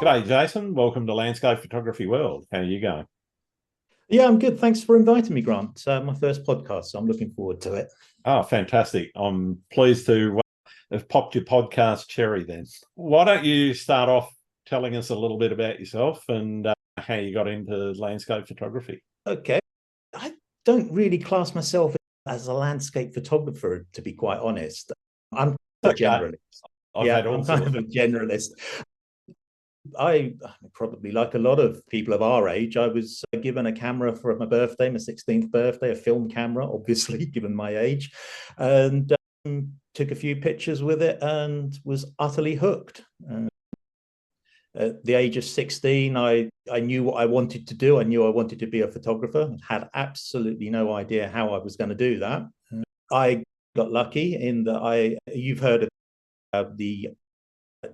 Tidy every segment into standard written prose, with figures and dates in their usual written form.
G'day, Jason. Welcome to Landscape Photography World. How are you going? Yeah, I'm good. Thanks for inviting me, Grant. It's my first podcast, so I'm looking forward to it. Oh, fantastic. I'm pleased to have popped your podcast cherry then. Why don't you start off telling us a little bit about yourself and how you got into landscape photography? Okay. I don't really class myself as a landscape photographer, to be quite honest. I'm a Okay. generalist. I've Yeah, had all I'm kind sorts. of a generalist. I probably, like a lot of people of our age, I was given a camera for my birthday, my 16th birthday, a film camera, obviously, given my age, and took a few pictures with it and was utterly hooked. At the age of 16, I knew what I wanted to do. I knew I wanted to be a photographer, had absolutely no idea how I was going to do that. I got lucky in that you've heard of the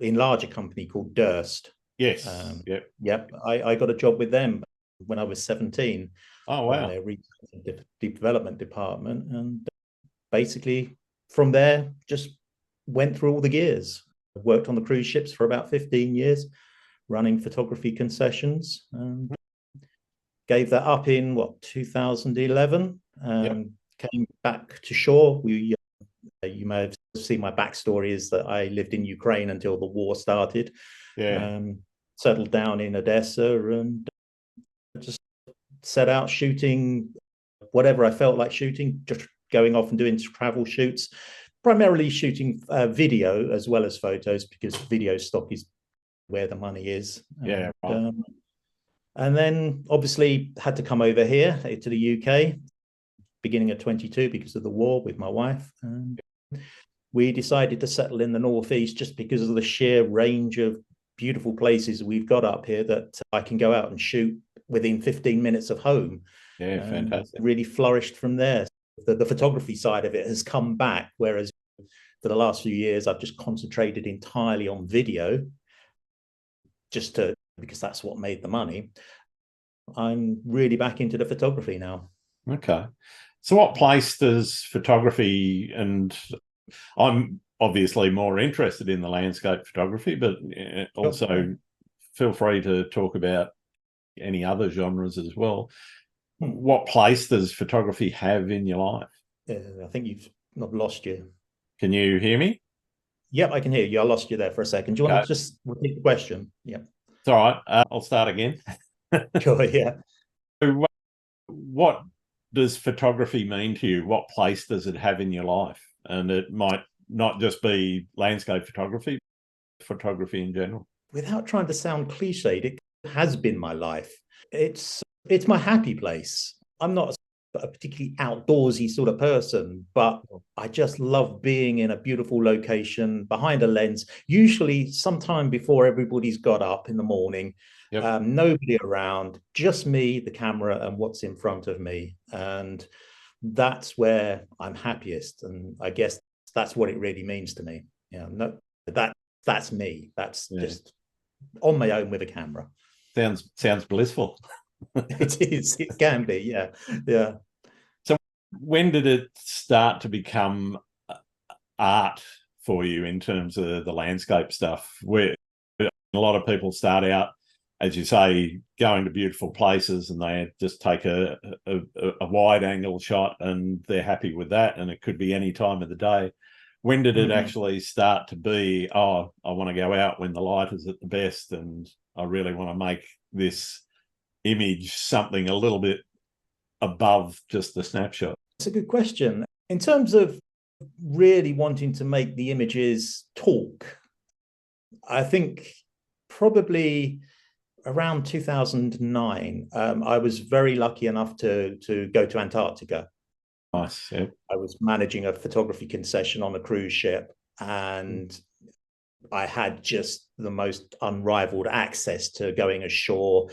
enlarger company called Durst. Yes. Yep. Yep, I got a job with them when I was 17 Oh, on wow. their research and development department. And basically from there, just went through all the gears. Worked on the cruise ships for about 15 years, running photography concessions, and gave that up in 2011. Yep. Came back to shore. You may have seen my backstory is that I lived in Ukraine until the war started. Yeah. Settled down in Odessa and just set out shooting whatever I felt like shooting, just going off and doing travel shoots, primarily shooting video as well as photos, because video stock is where the money is. Yeah. Right. And then obviously had to come over here to the UK, beginning of 22 because of the war with my wife. And we decided to settle in the Northeast just because of the sheer range of beautiful places we've got up here that I can go out and shoot within 15 minutes of home. Yeah. Fantastic. Really flourished from there. The photography side of it has come back, whereas for the last few years, I've just concentrated entirely on video, because that's what made the money. I'm really back into the photography now. Okay. So what place does photography, and I'm obviously more interested in the landscape photography, but also feel free to talk about any other genres as well. What place does photography have in your life? I think I've lost you. Can you hear me? Yep, I can hear you. I lost you there for a second. Do you want Okay. to just repeat the question? Yep. It's all right. I'll start again. Sure, yeah. So, what does photography mean to you? What place does it have in your life? And it might not just be landscape photography, photography in general. Without trying to sound cliched, it has been my life. It's my happy place. I'm not a particularly outdoorsy sort of person, but I just love being in a beautiful location behind a lens, usually sometime before everybody's got up in the morning. Yep. Nobody around, just me, the camera, and what's in front of me. And that's where I'm happiest. And I guess that's what it really means to me. No, that's me. That's just on my own with a camera. Sounds blissful. It is. It can be. Yeah. Yeah. So when did it start to become art for you in terms of the landscape stuff? Where a lot of people start out, as you say, going to beautiful places and they just take a wide angle shot and they're happy with that. And it could be any time of the day. When did it actually start to be, oh, I want to go out when the light is at the best and I really want to make this image something a little bit above just the snapshot? It's a good question. In terms of really wanting to make the images talk, I think probably around 2009, I was very lucky enough to go to Antarctica. Nice. Yeah. I was managing a photography concession on a cruise ship, and I had just the most unrivaled access to going ashore.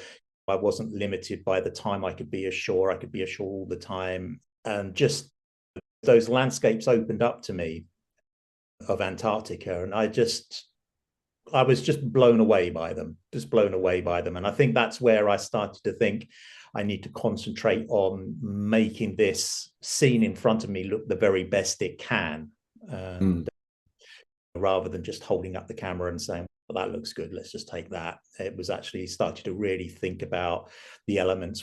I wasn't limited by the time I could be ashore. I could be ashore all the time. And just those landscapes opened up to me of Antarctica. And I was just blown away by them, just blown away by them. And I think that's where I started to think I need to concentrate on making this scene in front of me look the very best it can. And rather than just holding up the camera and saying, that looks good, let's just take that. It was actually started to really think about the elements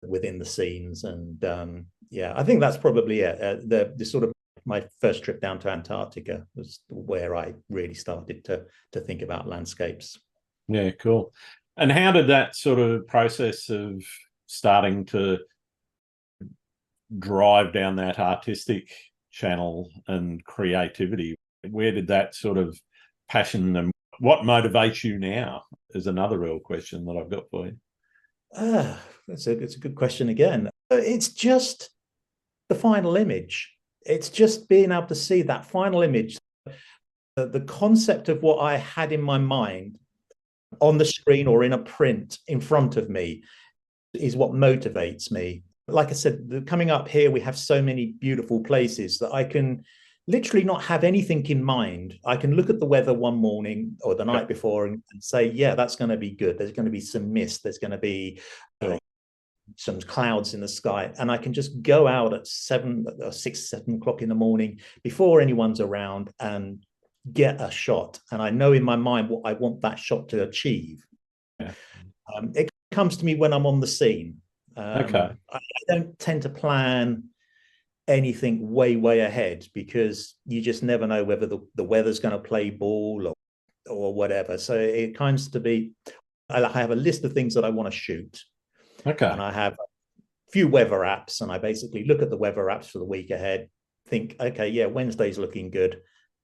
within the scenes. And yeah, I think that's probably it. The sort of my first trip down to Antarctica was where I really started to think about landscapes. Yeah, cool. And how did that sort of process of starting to drive down that artistic channel and creativity, where did that sort of passion and what motivates you now is another real question that I've got for you. It's a good question again. It's just the final image. It's just being able to see that final image, the concept of what I had in my mind on the screen or in a print in front of me is what motivates me. Like I said, coming up here, we have so many beautiful places that I can literally not have anything in mind. I can look at the weather one morning or the night before and say, yeah, that's going to be good. There's going to be some mist. There's going to be some clouds in the sky. And I can just go out at 7 o'clock in the morning before anyone's around and get a shot. And I know in my mind what I want that shot to achieve. Yeah. It comes to me when I'm on the scene. Okay. I don't tend to plan anything way ahead because you just never know whether the weather's going to play ball or whatever. So it comes to be, I have a list of things that I want to shoot. Okay. And I have a few weather apps, and I basically look at the weather apps for the week ahead, think, okay, yeah, Wednesday's looking good.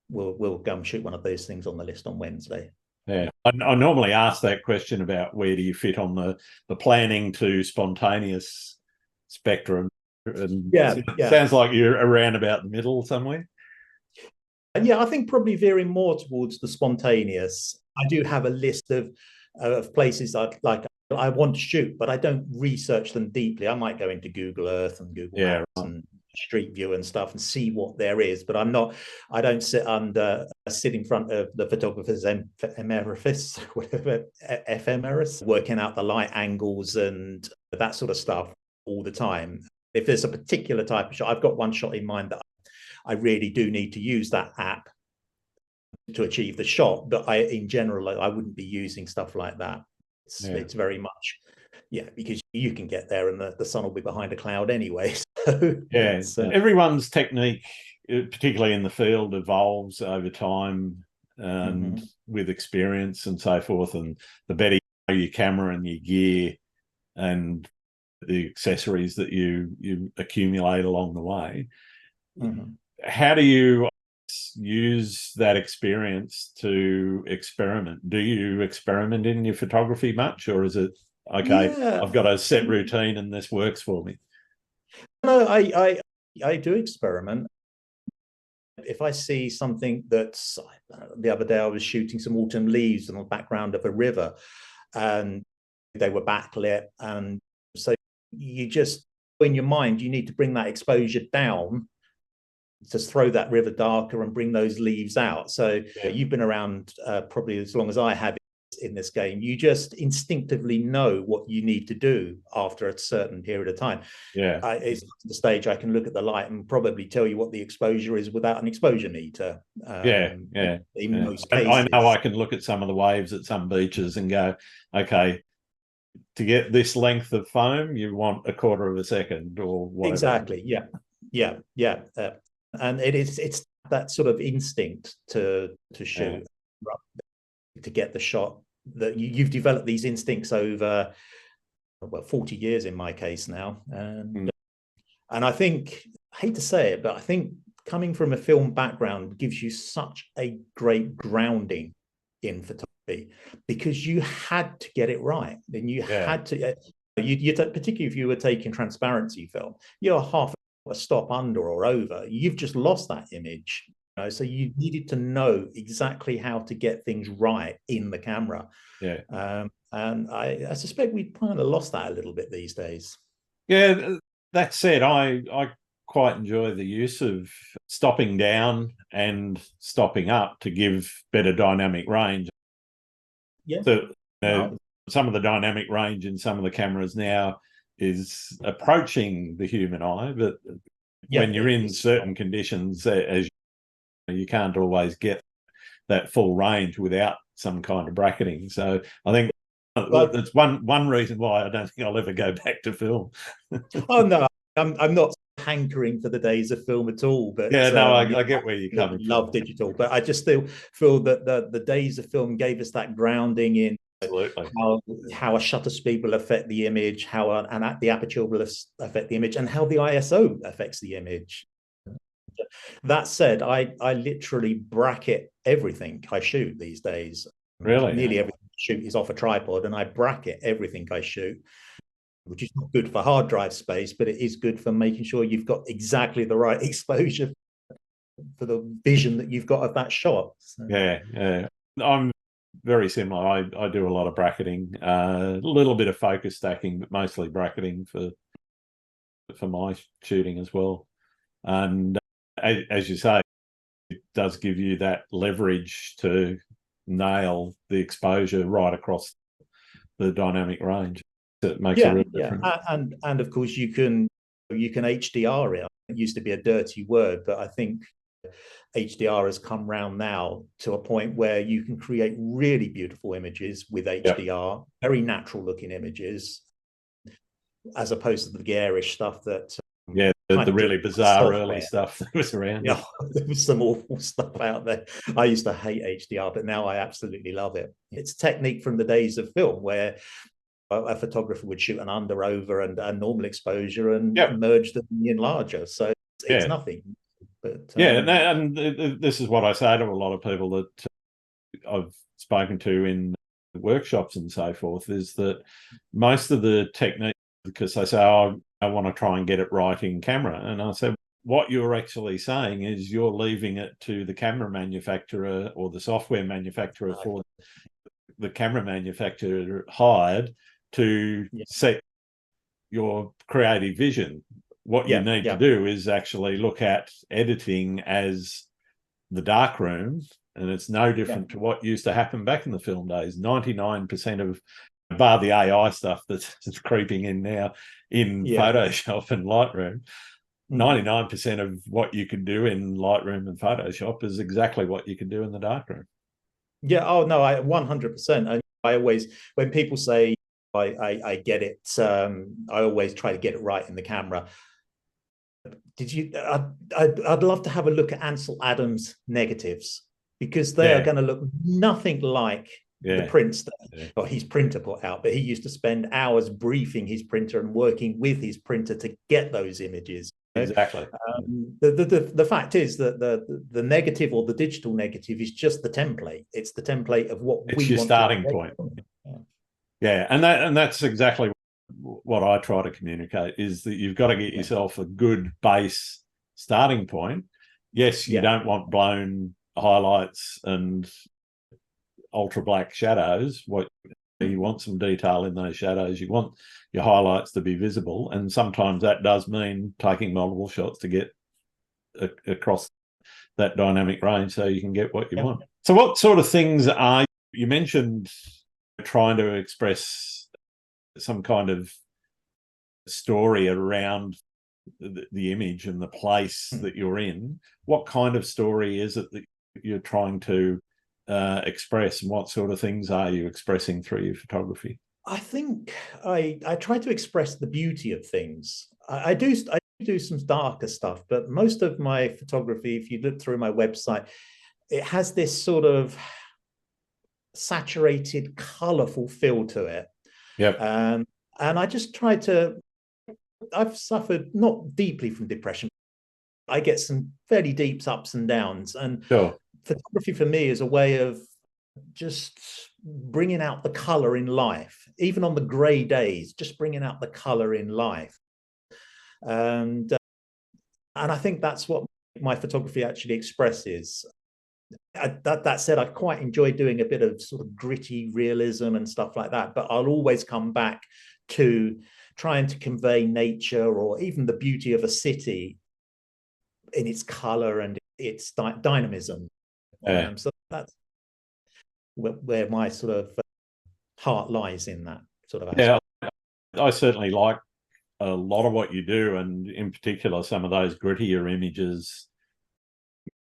We'll go and shoot one of those things on the list on Wednesday. Yeah, I normally ask that question about where do you fit on the planning to spontaneous spectrum, and yeah. Sounds like you're around about the middle somewhere. And yeah, I think probably veering more towards the spontaneous. I do have a list of places I want to shoot, but I don't research them deeply. I might go into Google Earth and Google Maps and Street View and stuff and see what there is, but I don't sit in front of the photographer's emeritus, whatever, ephemeris, working out the light angles and that sort of stuff all the time. If there's a particular type of shot, I've got one shot in mind that I really do need to use that app to achieve the shot, but in general, I wouldn't be using stuff like that. It's very much, because you can get there and the sun will be behind a cloud anyway. So everyone's technique, particularly in the field, evolves over time and with experience and so forth. And the better you know your camera and your gear and the accessories that you accumulate along the way, how do you use that experience to experiment? Do you experiment in your photography much, or is it I've got a set routine and this works for me? No, I do experiment. If I see something that's, the other day I was shooting some autumn leaves in the background of a river and they were backlit, and so you just, in your mind, you need to bring that exposure down to throw that river darker and bring those leaves out. So you've been around probably as long as I have in this game. You just instinctively know what you need to do after a certain period of time. It's the stage I can look at the light and probably tell you what the exposure is without an exposure meter. In most cases, I know I can look at some of the waves at some beaches and go, okay, to get this length of foam, you want a quarter of a second or whatever. Exactly. And it's that sort of instinct to shoot, to get the shot, that you've developed these instincts over 40 years in my case now. And I think, I hate to say it, but I think coming from a film background gives you such a great grounding in photography, because you had to get it right. And you had to, particularly if you were taking transparency film, you're half a stop under or over, you've just lost that image. So you needed to know exactly how to get things right in the camera. And I suspect we kind of lost that a little bit these days. That said, I quite enjoy the use of stopping down and stopping up to give better dynamic range. So some of the dynamic range in some of the cameras now is approaching the human eye, but when you're in certain conditions, as you can't always get that full range without some kind of bracketing. So I think But that's one reason why I don't think I'll ever go back to film. oh no, I'm not hankering for the days of film at all. But Yeah, no, yeah, I get where you're coming from. love digital, but I just still feel that the days of film gave us that grounding in Absolutely. how a shutter speed will affect the image, how the aperture will affect the image, and how the ISO affects the image. That said, I literally bracket everything I shoot these days. Really? Nearly everything I shoot is off a tripod, and I bracket everything I shoot, which is not good for hard drive space, but it is good for making sure you've got exactly the right exposure for the vision that you've got of that shot. So. Yeah. I'm very similar. I do a lot of bracketing, a little bit of focus stacking, but mostly bracketing for my shooting as well. And as you say, it does give you that leverage to nail the exposure right across the dynamic range. It makes a real difference. And of course you can HDR it. It used to be a dirty word, but I think HDR has come round now to a point where you can create really beautiful images with HDR, very natural looking images, as opposed to the garish stuff that the really bizarre early stuff that was around. Yeah, there was some awful stuff out there. I used to hate HDR, but now I absolutely love it. It's a technique from the days of film where a photographer would shoot an under, over, and a normal exposure and merge them in larger. So it's nothing. But and this is what I say to a lot of people that I've spoken to in workshops and so forth, is that most of the technique, because they say, oh, I want to try and get it right in camera. And I said, what you're actually saying is you're leaving it to the camera manufacturer or the software manufacturer for the camera manufacturer hired to set your creative vision. What you need to do is actually look at editing as the darkroom, and it's no different to what used to happen back in the film days. 99% of, bar the AI stuff that's creeping in now in Photoshop and Lightroom, 99% of what you can do in Lightroom and Photoshop is exactly what you can do in the darkroom. Yeah. Oh no, I 100%. And I always, when people say I get it, I always try to get it right in the camera. I'd love to have a look at Ansel Adams' negatives, because they are going to look nothing like the prints that his printer put out. But he used to spend hours briefing his printer and working with his printer to get those images. Exactly. The fact is that the negative, or the digital negative, is just the template. It's the template of what it's your starting point. And that's exactly what I try to communicate, is that you've got to get yourself a good base starting point. Yes, you don't want blown highlights and ultra black shadows. What you want, some detail in those shadows. You want your highlights to be visible, and sometimes that does mean taking multiple shots to get across that dynamic range so you can get what you want. So what sort of things are you mentioned trying to express some kind of story around the image and the place that you're in? What kind of story is it that you're trying to express, and what sort of things are you expressing through your photography? I think I try to express the beauty of things. I do some darker stuff, but most of my photography, if you look through my website, it has this sort of saturated, colorful feel to it. And I just try to, I've suffered not deeply from depression. I get some fairly deep ups and downs, and photography for me is a way of just bringing out the color in life, even on the gray days, just bringing out the color in life. And I think that's what my photography actually expresses. That said, I quite enjoy doing a bit of sort of gritty realism and stuff like that, but I'll always come back to trying to convey nature, or even the beauty of a city in its color and its dynamism. So that's where my sort of heart lies, in that sort of aspect. I certainly like a lot of what you do, and in particular some of those grittier images,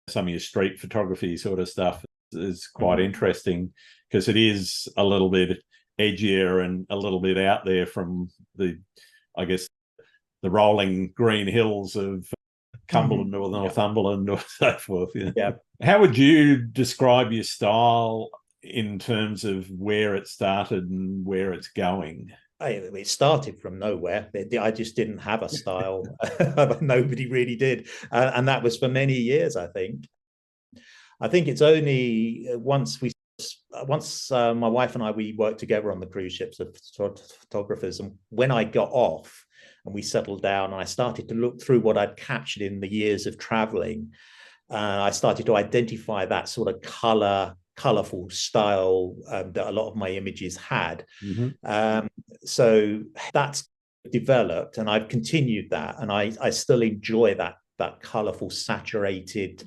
some of your street photography sort of stuff is quite interesting. because it is a little bit edgier and a little bit out there from the, I guess, the rolling green hills of Cumberland or Northumberland or so forth. Yeah. How would you describe your style in terms of where it started and where it's going? It started from nowhere. I just didn't have a style. Nobody really did. And that was for many years, I think. I think it's only once my wife and I, we worked together on the cruise ships as photographers. And when I got off and we settled down and I started to look through what I'd captured in the years of traveling, I started to identify that sort of colorful style that a lot of my images had. So that's developed, and I've continued that, and I still enjoy that colorful, saturated,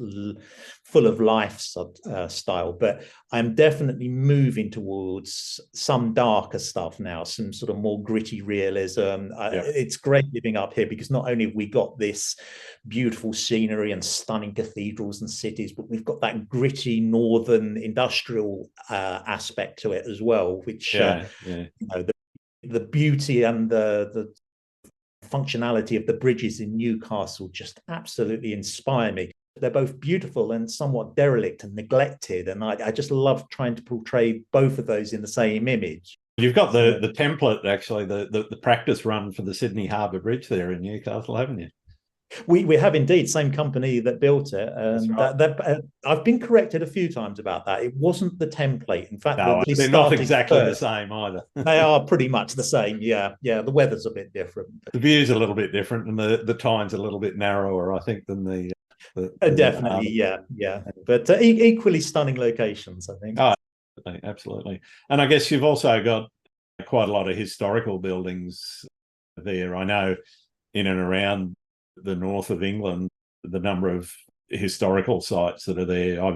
full of life style. But I'm definitely moving towards some darker stuff now, some sort of more gritty realism. It's great living up here because not only have we got this beautiful scenery and stunning cathedrals and cities, but we've got that gritty northern industrial aspect to it as well, which you know, the beauty and the functionality of the bridges in Newcastle just absolutely inspire me. They're both beautiful and somewhat derelict and neglected, and I just love trying to portray both of those in the same image. You've got the template, actually, the practice run for the Sydney Harbour Bridge there in Newcastle, haven't you? We have indeed, same company that built it. Right. I've been corrected a few times about that. It wasn't the template. In fact, they're not exactly the same either. They are pretty much the same. Yeah. The weather's a bit different. The view's a little bit different, and the time's a little bit narrower, I think, than the definitely, yeah. But equally stunning locations, I think. Oh, absolutely. And I guess you've also got quite a lot of historical buildings there. I know in and around the north of England, the number of historical sites that are there.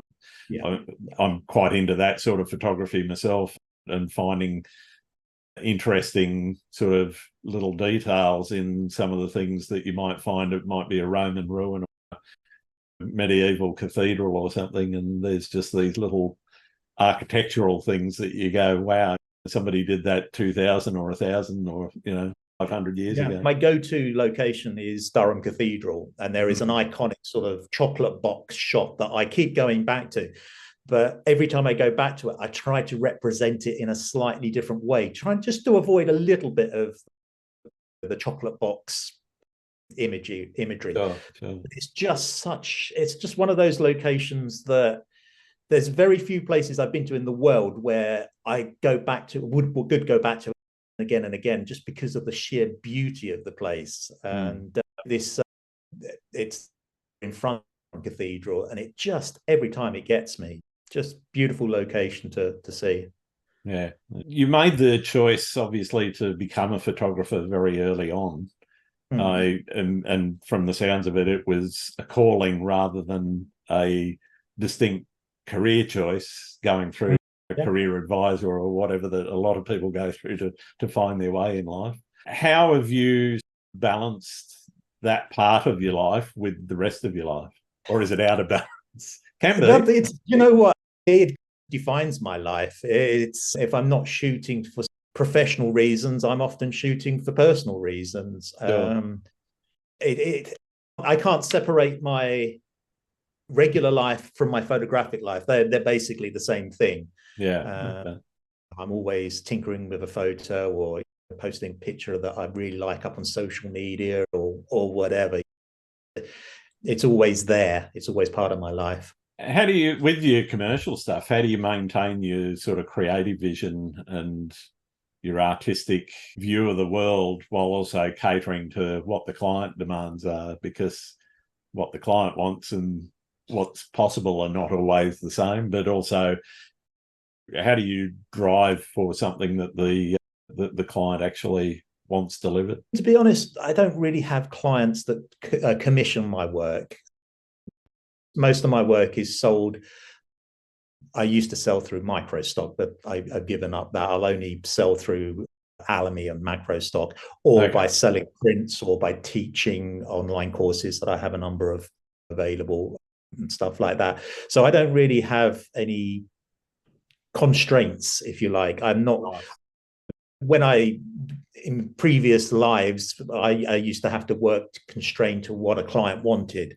I'm quite into that sort of photography myself, and finding interesting sort of little details in some of the things that you might find. It might be a Roman ruin or a medieval cathedral or something, and there's just these little architectural things that you go, wow, somebody did that 2000 or 1000 or 500 years ago. My go-to location is Durham Cathedral, and there is an iconic sort of chocolate box shot that I keep going back to. But every time I go back to it, I try to represent it in a slightly different way, trying just to avoid a little bit of the chocolate box imagery. Sure. It's just one of those locations that there's very few places I've been to in the world where I go back to, would go back to again and again, just because of the sheer beauty of the place. And it's in front of the cathedral, and it just, every time it gets me, just beautiful location to see. Yeah. You made the choice, obviously, to become a photographer very early on. And from the sounds of it, it was a calling rather than a distinct career choice, going through a career advisor or whatever that a lot of people go through to find their way in life. How have you balanced that part of your life with the rest of your life? Or is it out of balance? Can be. You know what? It defines my life. It's, if I'm not shooting for professional reasons, I'm often shooting for personal reasons. Sure. I can't separate my regular life from my photographic life. They're basically the same thing. I'm always tinkering with a photo or posting a picture that I really like up on social media or whatever. It's always there. It's always part of my life. How do you, with your commercial stuff, how do you maintain your sort of creative vision and your artistic view of the world while also catering to what the client demands are? Because what the client wants and what's possible are not always the same, but also how do you drive for something that the client actually wants delivered? To be honest, I don't really have clients that commission my work. Most of my work is sold. I used to sell through micro stock, but I've given up that. I'll only sell through Alamy and macro stock, or by selling prints, or by teaching online courses that I have a number of available and stuff like that. So I don't really have any constraints, if you like. I'm not, Right. when I, in previous lives, I used to have to work constrained to what a client wanted.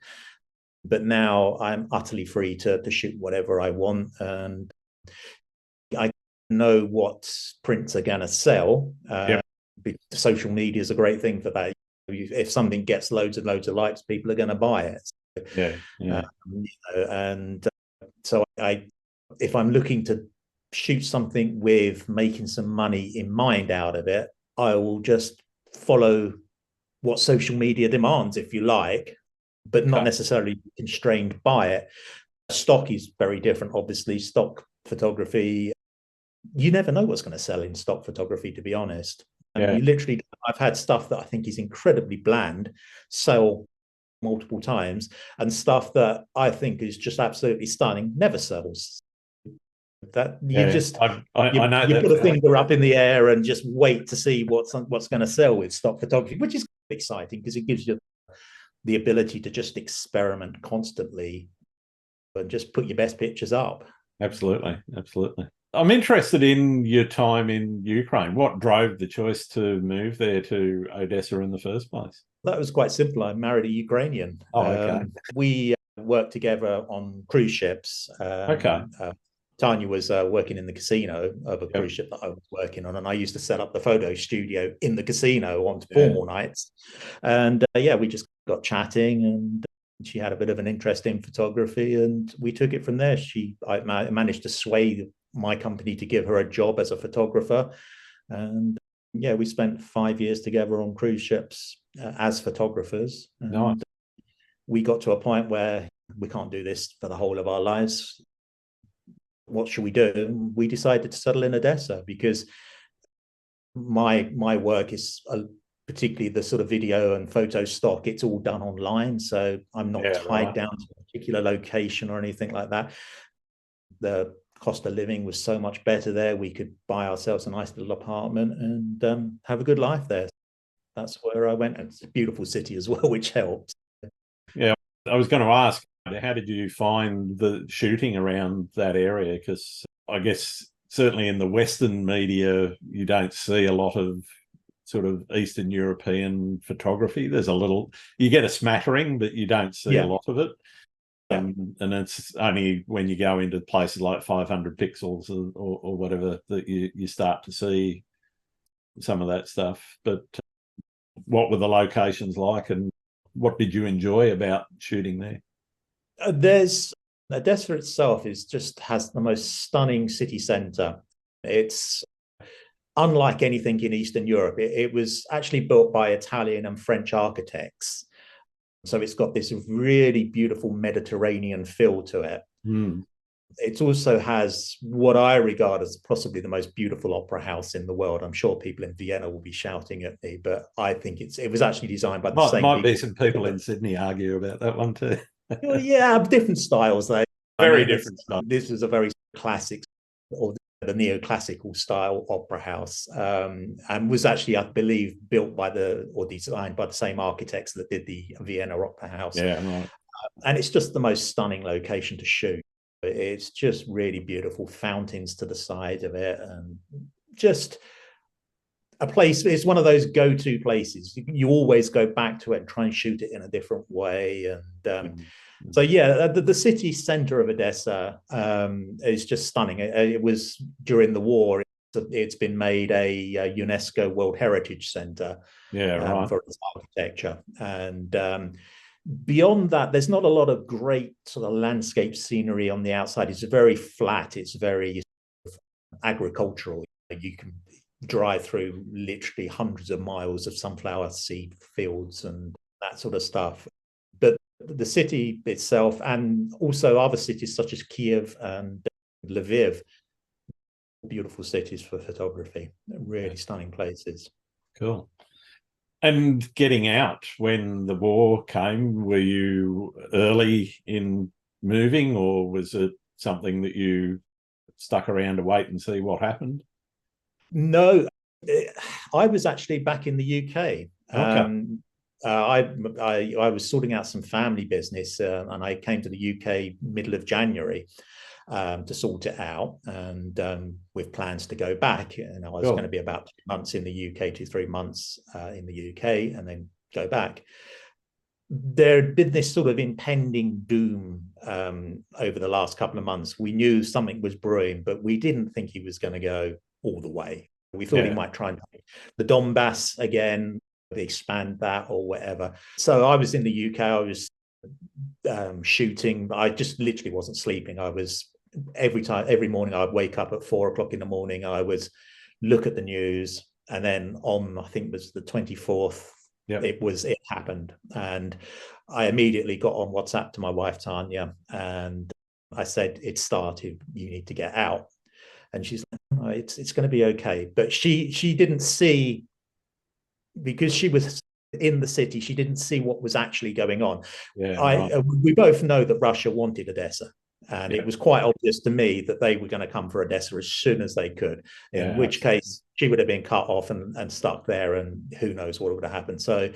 But now I'm utterly free to shoot whatever I want. And I know what prints are going to sell. Yep. Social media is a great thing for that. If something gets loads and loads of likes, people are going to buy it. Yeah. Yeah. And so if I'm looking to shoot something with making some money in mind out of it, I will just follow what social media demands, if you like, but not necessarily constrained by it. Stock is very different, obviously. Stock photography, you never know what's going to sell in stock photography, to be honest. You literally, I've had stuff that I think is incredibly bland sell multiple times, and stuff that I think is just absolutely stunning never sells. That you just I know you that. put a finger up in the air and just wait to see what's going to sell with stock photography, which is exciting because it gives you the ability to just experiment constantly and just put your best pictures up. Absolutely. Absolutely. I'm interested in your time in Ukraine. What drove the choice to move there to Odessa in the first place? That was quite simple. I married a Ukrainian. Oh, okay. We worked together on cruise ships. Okay. Tanya was working in the casino of a cruise ship that I was working on, and I used to set up the photo studio in the casino on formal nights. And we just got chatting, and she had a bit of an interest in photography, and we took it from there. I managed to sway my company to give her a job as a photographer, and we spent 5 years together on cruise ships as photographers. And nice. We got to a point where we can't do this for the whole of our lives. What should we do? We decided to settle in Odessa because my work is particularly the sort of video and photo stock. It's all done online, so I'm not tied down to a particular location or anything like that. The cost of living was so much better there. We could buy ourselves a nice little apartment and have a good life there. That's where I went. And it's a beautiful city as well, which helps. Yeah, I was going to ask, how did you find the shooting around that area? Because I guess certainly in the Western media, you don't see a lot of sort of Eastern European photography. There's a little, you get a smattering, but you don't see a lot of it. And it's only when you go into places like 500 pixels or whatever that you start to see some of that stuff. But what were the locations like, and what did you enjoy about shooting there? There's Odessa itself has the most stunning city centre. It's unlike anything in Eastern Europe. It was actually built by Italian and French architects. So it's got this really beautiful Mediterranean feel to it. It also has what I regard as possibly the most beautiful opera house in the world. I'm sure people in Vienna will be shouting at me, but I think it was actually designed by the same might people. Be some people in Sydney argue about that one too. Well, yeah, different styles though. Very different style. This is a very classic, or the neoclassical style opera house, and was actually, I believe, built by or designed by the same architects that did the Vienna Opera House. Yeah, right. And it's just the most stunning location to shoot. It's just really beautiful, fountains to the side of it, and just a place. It's one of those go-to places. You always go back to it and try and shoot it in a different way. And so the city center of Odessa is just stunning. It was during the war. It's been made a UNESCO World Heritage Center for its architecture. And beyond that, there's not a lot of great sort of landscape scenery on the outside. It's very flat. It's very agricultural. You can drive through literally hundreds of miles of sunflower seed fields and that sort of stuff. But the city itself, and also other cities such as Kiev and Lviv, beautiful cities for photography, really stunning places. Cool. And getting out when the war came, were you early in moving, or was it something that you stuck around to wait and see what happened? No, I was actually back in the UK. Okay. I was sorting out some family business, and I came to the UK middle of January. to sort it out, and with plans to go back. And I was Sure. going to be about 2 months in the UK, 2-3 months in the UK, and then go back. There had been this sort of impending doom over the last couple of months. We knew something was brewing, but we didn't think he was going to go all the way. We thought he might try and take the Donbass again, expand that or whatever. So I was in the UK. I was shooting. I just literally wasn't sleeping. I was every morning I'd wake up at 4 o'clock in the morning. I would look at the news, and then on, I think it was the 24th, it happened, and I immediately got on WhatsApp to my wife Tanya, and I said, it started, you need to get out. And she's like, oh, it's going to be okay. But she didn't see, because she was in the city, she didn't see what was actually going on. We both know that Russia wanted Odessa, and it was quite obvious to me that they were going to come for Odessa as soon as they could, in which case she would have been cut off and stuck there, and who knows what would have happened. So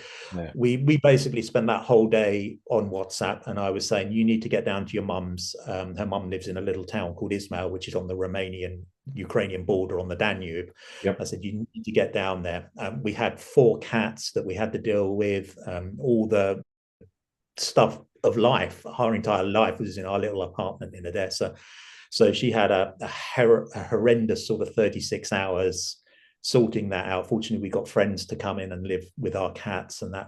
we basically spent that whole day on WhatsApp, and I was saying, you need to get down to your mum's. Her mum lives in a little town called Ismail, which is on the Romanian-Ukrainian border on the Danube. I said, you need to get down there. We had 4 cats that we had to deal with, all the stuff of life. Our entire life was in our little apartment in Odessa. So she had a horrendous sort of 36 hours sorting that out. Fortunately, we got friends to come in and live with our cats, and that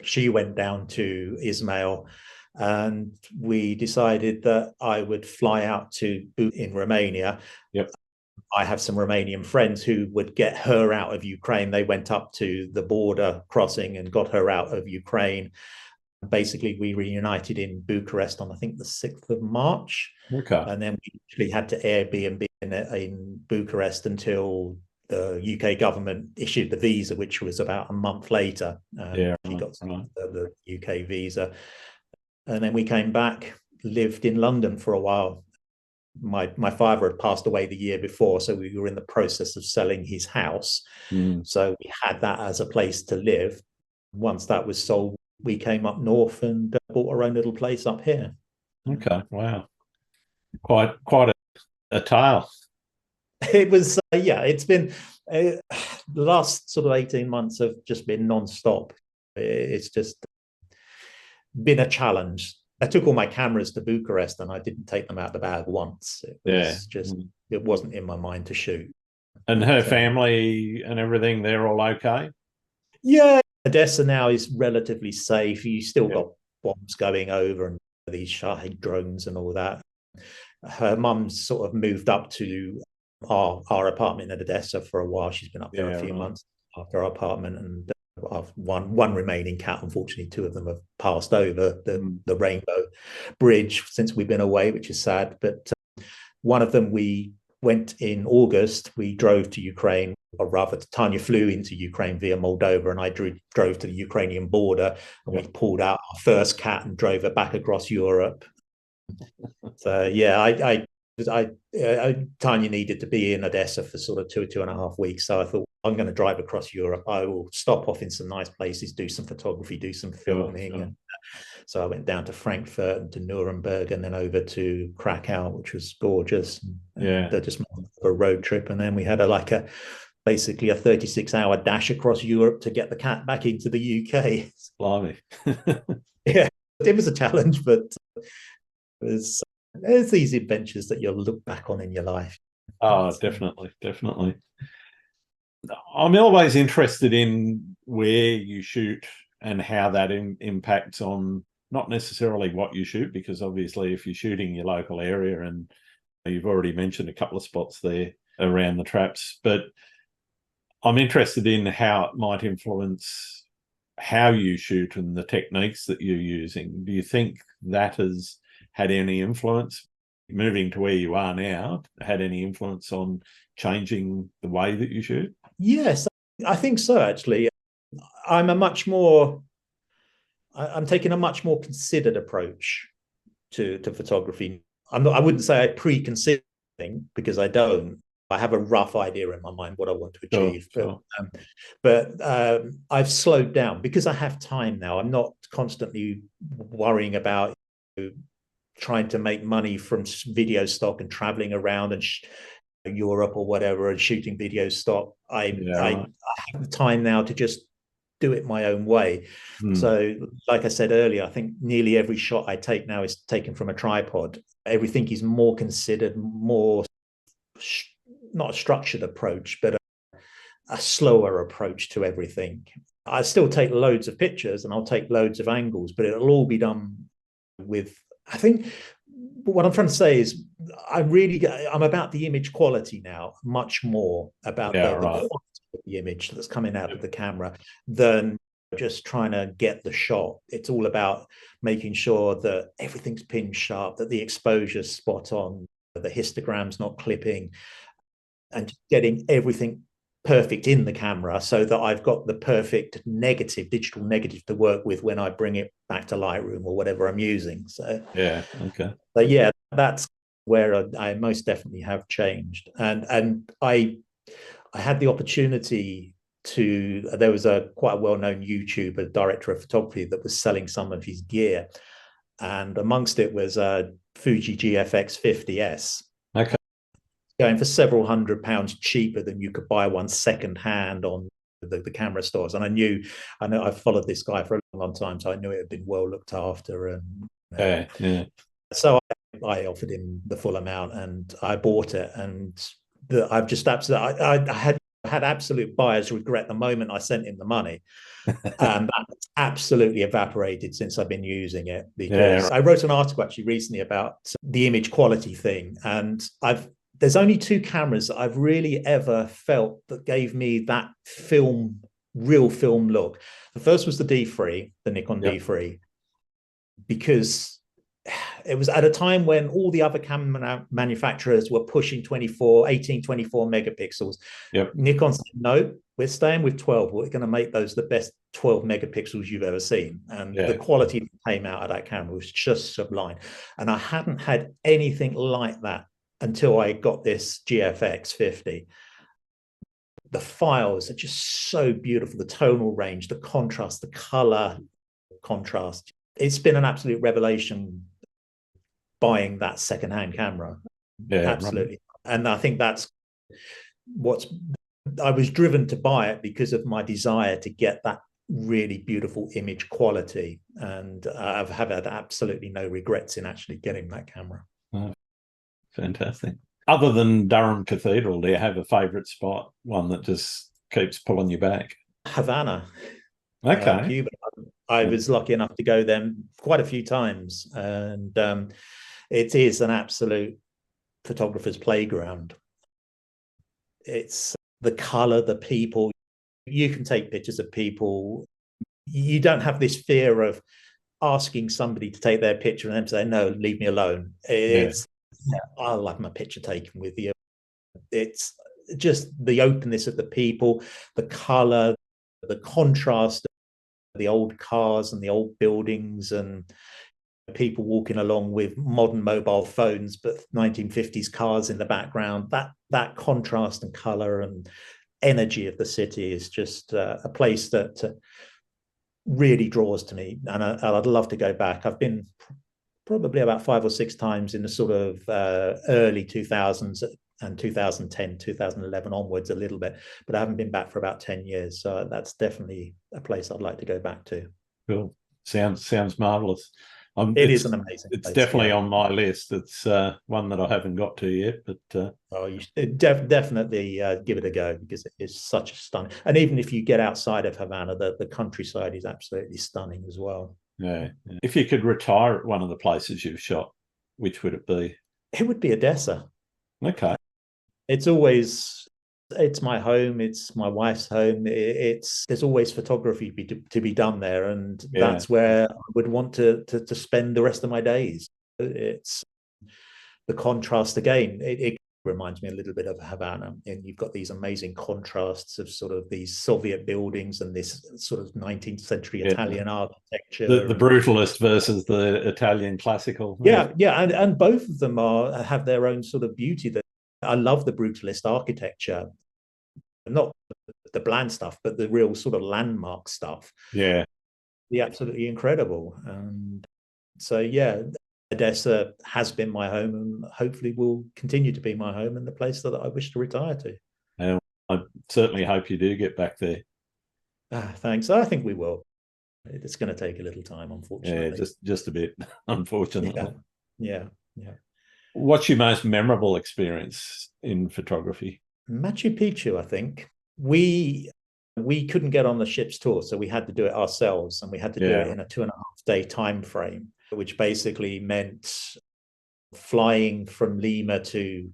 she went down to Ismail, and we decided that I would fly out to in Romania. I have some Romanian friends who would get her out of Ukraine. They went up to the border crossing and got her out of Ukraine. Basically, we reunited in Bucharest on, I think, the 6th of March. And then we actually had to Airbnb in Bucharest until the UK government issued the visa, which was about a month later. She got the UK visa. And then we came back, lived in London for a while. My father had passed away the year before, so we were in the process of selling his house. So we had that as a place to live. Once that was sold, we came up north and bought our own little place up here. Okay, wow, quite a tale. It was, it's been the last sort of 18 months have just been non-stop. It's just been a challenge. I took all my cameras to Bucharest and I didn't take them out of the bag once. It was it wasn't in my mind to shoot. And her family and everything, they're all okay? Yeah, Odessa now is relatively safe. You still got bombs going over and these Shahed drones and all that. Her mum's sort of moved up to our apartment in Odessa for a while. She's been up there a few months after our apartment, and I've one remaining cat. Unfortunately, 2 of them have passed over the Rainbow Bridge since we've been away, which is sad. But one of them, we went in August. We drove to Ukraine, or rather, Tanya flew into Ukraine via Moldova, and I drove to the Ukrainian border, and we pulled out our first cat and drove her back across Europe. So Tanya needed to be in Odessa for sort of 2.5 weeks. So I thought, I'm going to drive across Europe. I will stop off in some nice places, do some photography, do some filming. And so I went down to Frankfurt and to Nuremberg, and then over to Krakow, which was gorgeous. They're just a road trip. And then we had basically a 36-hour dash across Europe to get the cat back into the UK. Blimey. Yeah, it was a challenge, but there's these adventures that you'll look back on in your life. Oh, definitely. I'm always interested in where you shoot and how that impacts on not necessarily what you shoot, because obviously if you're shooting your local area, and you've already mentioned a couple of spots there around the traps, but I'm interested in how it might influence how you shoot and the techniques that you're using. Do you think that has had any influence, moving to where you are now, had any influence on changing the way that you shoot? Yes, I think so, actually. I'm taking a much more considered approach to photography. I wouldn't say I pre-consider things, because I don't. I have a rough idea in my mind what I want to achieve. But I've slowed down because I have time now. I'm not constantly worrying about trying to make money from video stock and traveling around and Europe or whatever and shooting video stock. I have the time now to just do it my own way. So like I said earlier, I think nearly every shot I take now is taken from a tripod. Everything is more considered, more not a structured approach, but a slower approach to everything. I still take loads of pictures and I'll take loads of angles, but it'll all be done with, I think what I'm trying to say is I'm about the image quality now, much more about the quality of the image that's coming out of the camera than just trying to get the shot. It's all about making sure that everything's pin sharp, that the exposure's spot on, the histogram's not clipping, and just getting everything perfect in the camera so that I've got the perfect negative, digital negative to work with when I bring it back to Lightroom or whatever I'm using. So yeah, that's where I most definitely have changed. And I had the opportunity to, there was a quite a well-known YouTuber, director of photography, that was selling some of his gear, and amongst it was a Fuji GFX 50S. Okay. Going for several £100 cheaper than you could buy one second hand on the camera stores. And I know I've followed this guy for a long time, so I knew it had been well looked after. And so I offered him the full amount and I bought it. And I've just absolutely, I had absolute buyer's regret the moment I sent him the money. And that's absolutely evaporated since I've been using it, because I wrote an article actually recently about the image quality thing. And there's only two cameras that I've really ever felt that gave me that real film look. The first was the D3, the Nikon D3, because it was at a time when all the other camera manufacturers were pushing 24 megapixels. Nikon said, no, we're staying with 12. We're going to make those the best 12 megapixels you've ever seen. And the quality that came out of that camera was just sublime. And I hadn't had anything like that until I got this GFX 50. The files are just so beautiful. The tonal range, the contrast, the color contrast. It's been an absolute revelation buying that secondhand camera. Absolutely. And I think that's I was driven to buy it because of my desire to get that really beautiful image quality. And I've had absolutely no regrets in actually getting that camera. Fantastic. Other than Durham Cathedral, do you have a favourite spot, one that just keeps pulling you back? Havana. Okay. Cuba. I was lucky enough to go there quite a few times. And it is an absolute photographer's playground. It's the colour, the people. You can take picture of people. You don't have this fear of asking somebody to take their picture and them say, no, leave me alone. It's I'll have my picture taken with you. It's just the openness of the people, the color, the contrast of the old cars and the old buildings, and people walking along with modern mobile phones but 1950s cars in the background. That contrast and color and energy of the city is just a place that really draws to me, and I'd love to go back. I've been probably about 5 or 6 times in the sort of early 2000s and 2010, 2011 onwards a little bit, but I haven't been back for about 10 years. So that's definitely a place I'd like to go back to. Cool. Sounds marvelous. It is an amazing place. It's definitely on my list. It's one that I haven't got to yet, but you should definitely give it a go, because it is such a stunning. And even if you get outside of Havana, the countryside is absolutely stunning as well. Yeah. If you could retire at one of the places you've shot, which would it be? It would be Odessa. Okay. It's my home. It's my wife's home. There's always photography to be done there, and that's where I would want to spend the rest of my days. It's the contrast again. It reminds me a little bit of Havana, and you've got these amazing contrasts of sort of these Soviet buildings and this sort of 19th century Italian architecture. The brutalist versus the Italian classical. And both of them have their own sort of beauty. That I love the brutalist architecture, not the bland stuff, but the real sort of landmark stuff. Yeah. The absolutely incredible. And so Odessa has been my home and hopefully will continue to be my home and the place that I wish to retire to. And I certainly hope you do get back there. Thanks. I think we will. It's going to take a little time, unfortunately. Yeah, just a bit, unfortunately. Yeah. What's your most memorable experience in photography? Machu Picchu, I think. We couldn't get on the ship's tour, so we had to do it ourselves, and we had to do it in a 2.5-day time frame, which basically meant flying from Lima to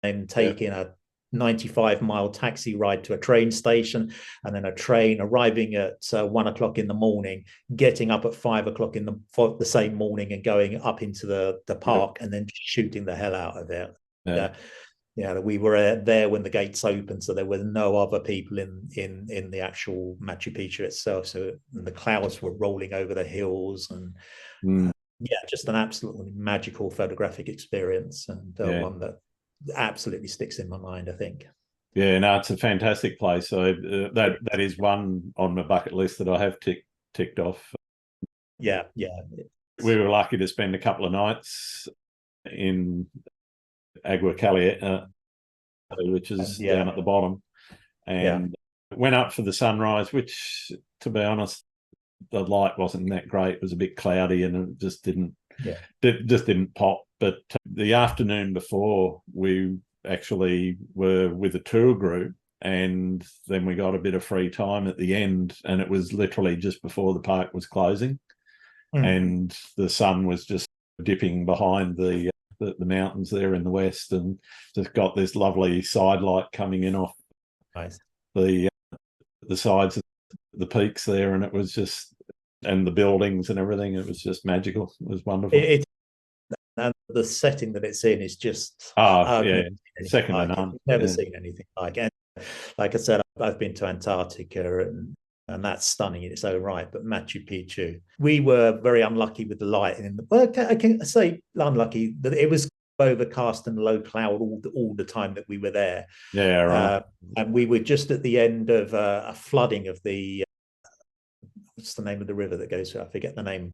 and taking a 95-mile taxi ride to a train station, and then a train arriving at 1 o'clock in the morning, getting up at 5 o'clock in the same morning and going up into the park and then shooting the hell out of it. We were there when the gates opened, so there were no other people in the actual Machu Picchu itself. So the clouds were rolling over the hills, and just an absolutely magical photographic experience, and one that absolutely sticks in my mind, I think. Yeah, no, it's a fantastic place. So that is one on my bucket list that I have ticked off. Yeah. We were lucky to spend a couple of nights in Agua Caliente, which is down at the bottom, and went up for the sunrise, which, to be honest, the light wasn't that great. It was a bit cloudy and it just didn't pop. But the afternoon before, we actually were with a tour group, and then we got a bit of free time at the end, and it was literally just before the park was closing, and the sun was just dipping behind the mountains there in the west, and just got this lovely side light coming in off the sides of the peaks there, and it was just, and the buildings and everything, it was just magical. It was wonderful. And the setting that it's in is just second to none. I've never seen anything like it. Like I said, I've been to Antarctica, and that's stunning in its own right. But Machu Picchu, we were very unlucky with the light. I can say unlucky that it was overcast and low cloud all the time that we were there. Yeah, right. And we were just at the end of a flooding of the what's the name of the river that goes through? I forget the name.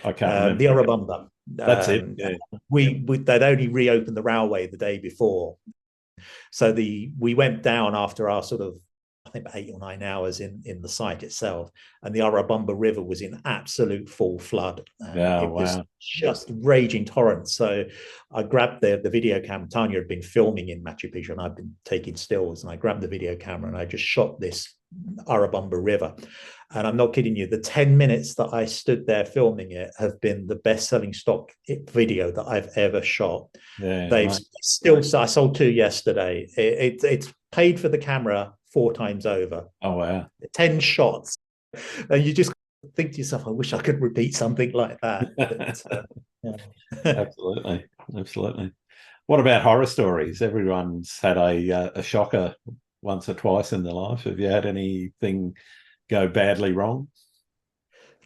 I can't remember. The Urubamba. That's it. Yeah. They'd only reopened the railway the day before, so we went down after our sort of, I think, 8 or 9 hours in the site itself, and the Urubamba River was in absolute full flood. It was just raging torrents. So I grabbed the video camera. Tanya had been filming in Machu Picchu, and I've been taking stills, and I grabbed the video camera and I just shot this Urubamba River. And I'm not kidding you, the 10 minutes that I stood there filming it have been the best-selling stock video that I've ever shot. I sold 2 yesterday. It's paid for the camera 4 times over. Oh, wow. 10 shots. And you just think to yourself, I wish I could repeat something like that. Absolutely. What about horror stories? Everyone's had a shocker once or twice in their life. Have you had anything go badly wrong?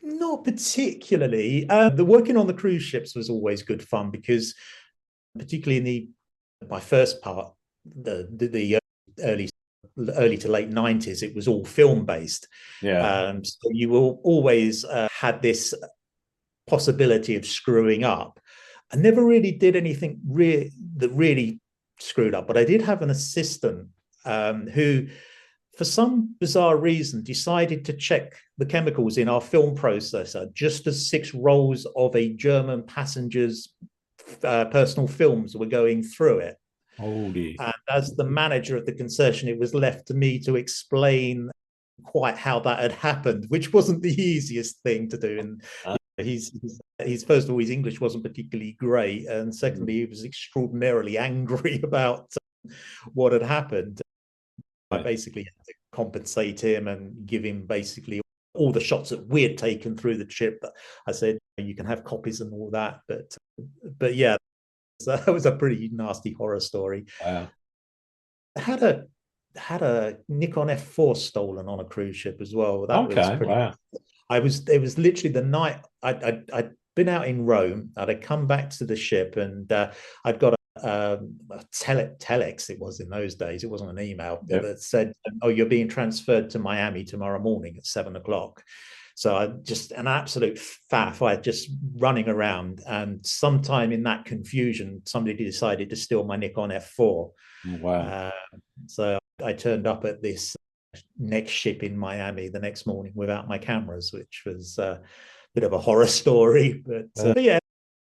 Not particularly. The working on the cruise ships was always good fun, because particularly in my first part, the early to late 90s, it was all film based. So you will always had this possibility of screwing up. I never really did anything that really screwed up, but I did have an assistant who, for some bizarre reason, decided to check the chemicals in our film processor just as 6 rolls of a German passenger's personal films were going through it. Holy. And as the manager of the concession, it was left to me to explain quite how that had happened, which wasn't the easiest thing to do. And he's first of all, his English wasn't particularly great, and secondly, he was extraordinarily angry about what had happened. I basically had to compensate him and give him basically all the shots that we had taken through the trip. I said, you can have copies and all that, but yeah, so that was a pretty nasty horror story. Wow. I had a Nikon F4 stolen on a cruise ship as well. That was pretty. Wow. It was literally the night I'd been out in Rome. I'd come back to the ship, and I'd got a telex. It was in those days. It wasn't an email that said, "Oh, you're being transferred to Miami tomorrow morning at 7 o'clock." So I just an absolute faff. I just running around, and sometime in that confusion, somebody decided to steal my Nikon F4. Wow. So I turned up at this next ship in Miami the next morning without my cameras, which was a bit of a horror story. But yeah,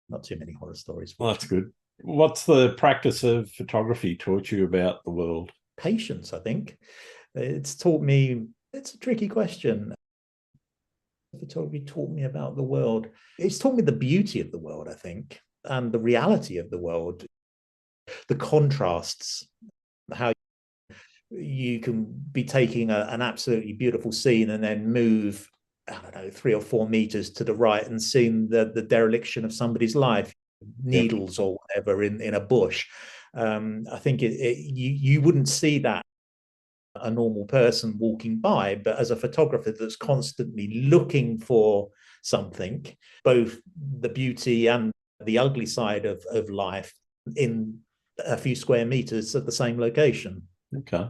not too many horror stories. Well, that's good. What's the practice of photography taught you about the world? Patience, I think. It's taught me, it's a tricky question. Photography taught me about the world. It's taught me the beauty of the world, I think, and the reality of the world, the contrasts, how you can be taking an absolutely beautiful scene and then move, I don't know, 3 or 4 meters to the right and seeing the dereliction of somebody's life, needles or whatever in a bush. I think you wouldn't see that a normal person walking by, but as a photographer that's constantly looking for something, both the beauty and the ugly side of life in a few square meters at the same location. Okay.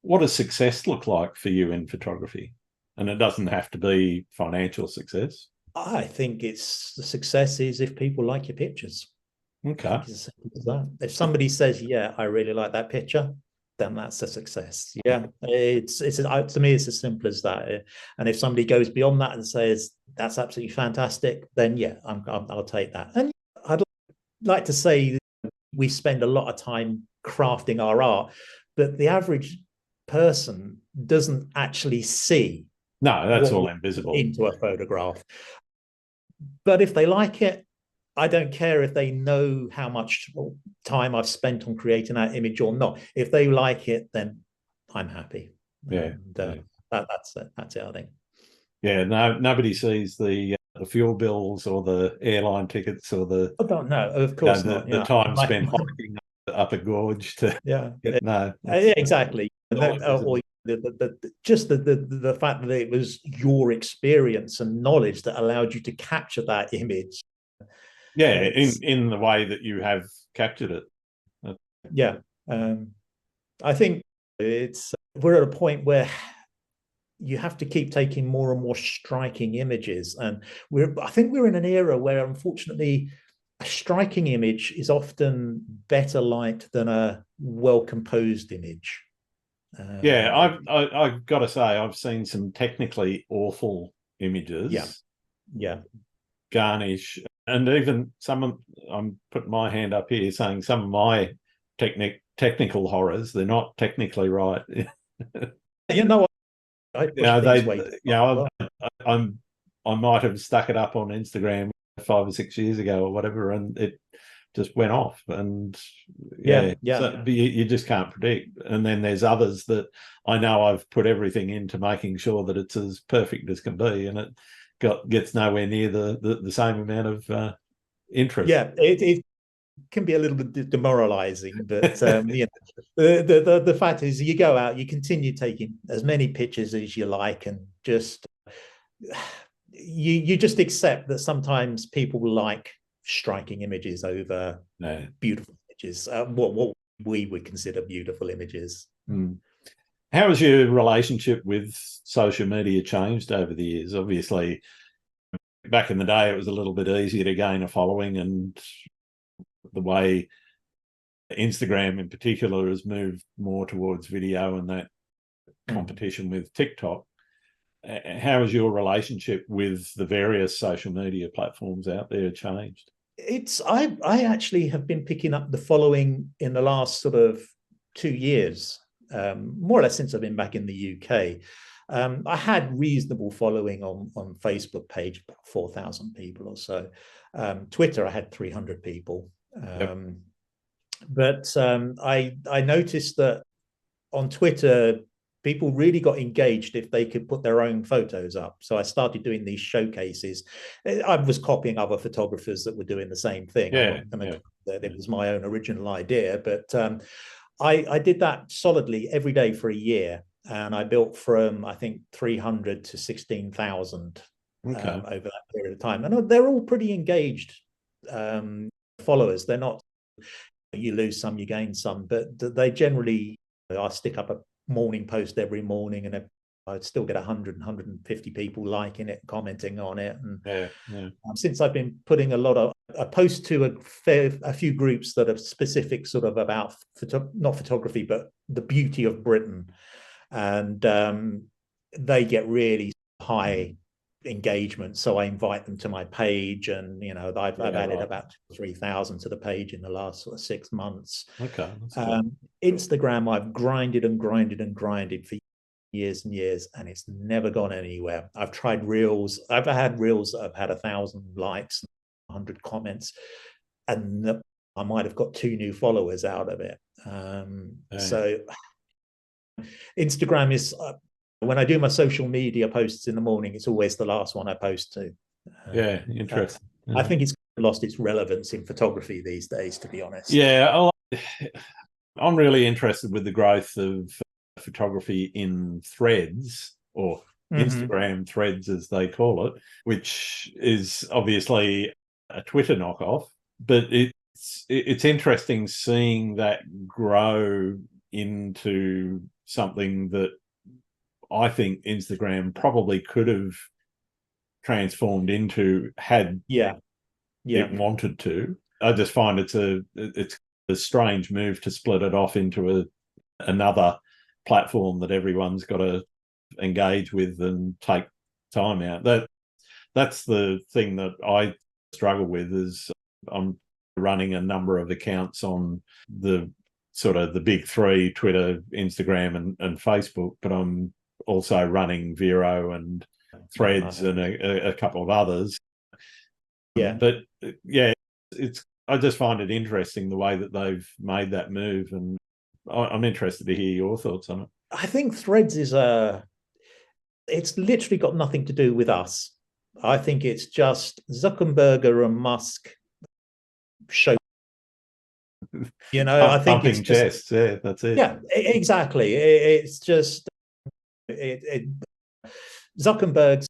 What does success look like for you in photography? And it doesn't have to be financial success. I think it's the success is if people like your pictures. Okay. It's as simple as that. If somebody says, "Yeah, I really like that picture," then that's a success. Yeah, it's to me, it's as simple as that. And if somebody goes beyond that and says that's absolutely fantastic, then yeah, I'll take that. And I'd like to say we spend a lot of time crafting our art, but the average person doesn't actually see No, that's what all we invisible. put into a photograph. But if they like it, I don't care if they know how much time I've spent on creating that image or not. If they like it, then I'm happy. Yeah. And Yeah. that's it. That's it, I think. Yeah. No, nobody sees the fuel bills or the airline tickets or the I don't know. Of course not. the Yeah. time spent hiking up a gorge to Yeah. get no. Yeah, exactly. And All that, or invisible. just the fact that it was your experience and knowledge that allowed you to capture that image. Yeah, It's, in the way that you have captured it. yeah. I think it's we're at a point where you have to keep taking more and more striking images, and I think we're in an era where unfortunately a striking image is often better liked than a well composed image. Yeah, I've got to say I've seen some technically awful Yeah, images, yeah, garnish, and even some of I'm putting my hand up here saying some of my technical horrors, they're not technically right. you know, I You push know, things way too far. Well. I'm I might have stuck it up on Instagram 5 or 6 years ago or whatever, and it just went off. And Yeah, yeah, yeah, so you just can't predict. And then there's others that I know I've put everything into making sure that it's as perfect as can be, and it gets nowhere near the same amount of interest. yeah. It can be a little bit demoralizing, but you know, the fact is, you go out, you continue taking as many pictures as you like, and just you just accept that sometimes people like striking images over No. beautiful images. What we would consider beautiful images. Mm. How has your relationship with social media changed over the years? Obviously, back in the day, it was a little bit easier to gain a following, and the way Instagram in particular has moved more towards video and that competition with TikTok. How has your relationship with the various social media platforms out there changed? It's I actually have been picking up the following in the last sort of 2 years, more or less since I've been back in the UK. I had reasonable following on Facebook page, about 4,000 people or so. Twitter, I had 300 people. Yep. But I noticed that on Twitter, people really got engaged if they could put their own photos up. So I started doing these showcases. I was copying other photographers that were doing the same thing. I'm Yeah, not going to yeah. that it was my own original idea, but I did that solidly every day for a year, and I built from I think 300 to 16,000 Okay. over that period of time, and they're all pretty engaged followers. They're not you lose some, you gain some, but they generally I stick up a morning post every morning and I'd still get 100, 150 people liking it, commenting on it. And yeah. Since I've been putting I post to a few groups that are specific sort of about not photography, but the beauty of Britain. And they get really high engagement. So I invite them to my page, and I've added about 3,000 to the page in the last sort of 6 months. Okay, that's cool. Instagram, I've grinded and grinded and grinded for years and years, and it's never gone anywhere. I've tried reels. I've had reels that have had 1,000 likes, 100 comments, and I might have got 2 new followers out of it. So Instagram is, when I do my social media posts in the morning, it's always the last one I post to. Yeah, interesting. I think it's lost its relevance in photography these days, to be honest. Yeah, I'm really interested with the growth of photography in threads, or Instagram threads as they call it, which is obviously a Twitter knockoff. But it's interesting seeing that grow into something that I think Instagram probably could have transformed into had it wanted to. I just find it's a strange move to split it off into another platform that everyone's got to engage with and take time out. That's the thing that I struggle with. Is I'm running a number of accounts on the sort of the big three: Twitter, Instagram, and Facebook, but I'm also running Vero and Threads and a couple of others. But yeah, I just find it interesting the way that they've made that move, and I'm interested to hear your thoughts on it. I think Threads is it's literally got nothing to do with us. I think it's just Zuckerberg and Musk show. I think pumping chests. Yeah, that's it. Yeah, exactly. It's just Zuckerberg's.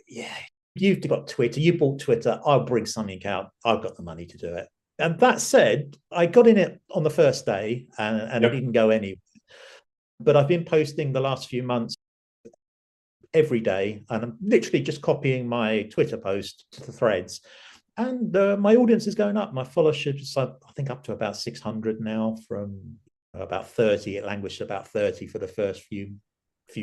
Yeah, you've got Twitter. You bought Twitter. I'll bring something out. I've got the money to do it. And that said, I got in it on the first day, and it didn't go anywhere. But I've been posting the last few months every day, and I'm literally just copying my Twitter post to the Threads. And my audience is going up. My followership is, I think, up to about 600 now, from about 30. It languished about 30 for the first few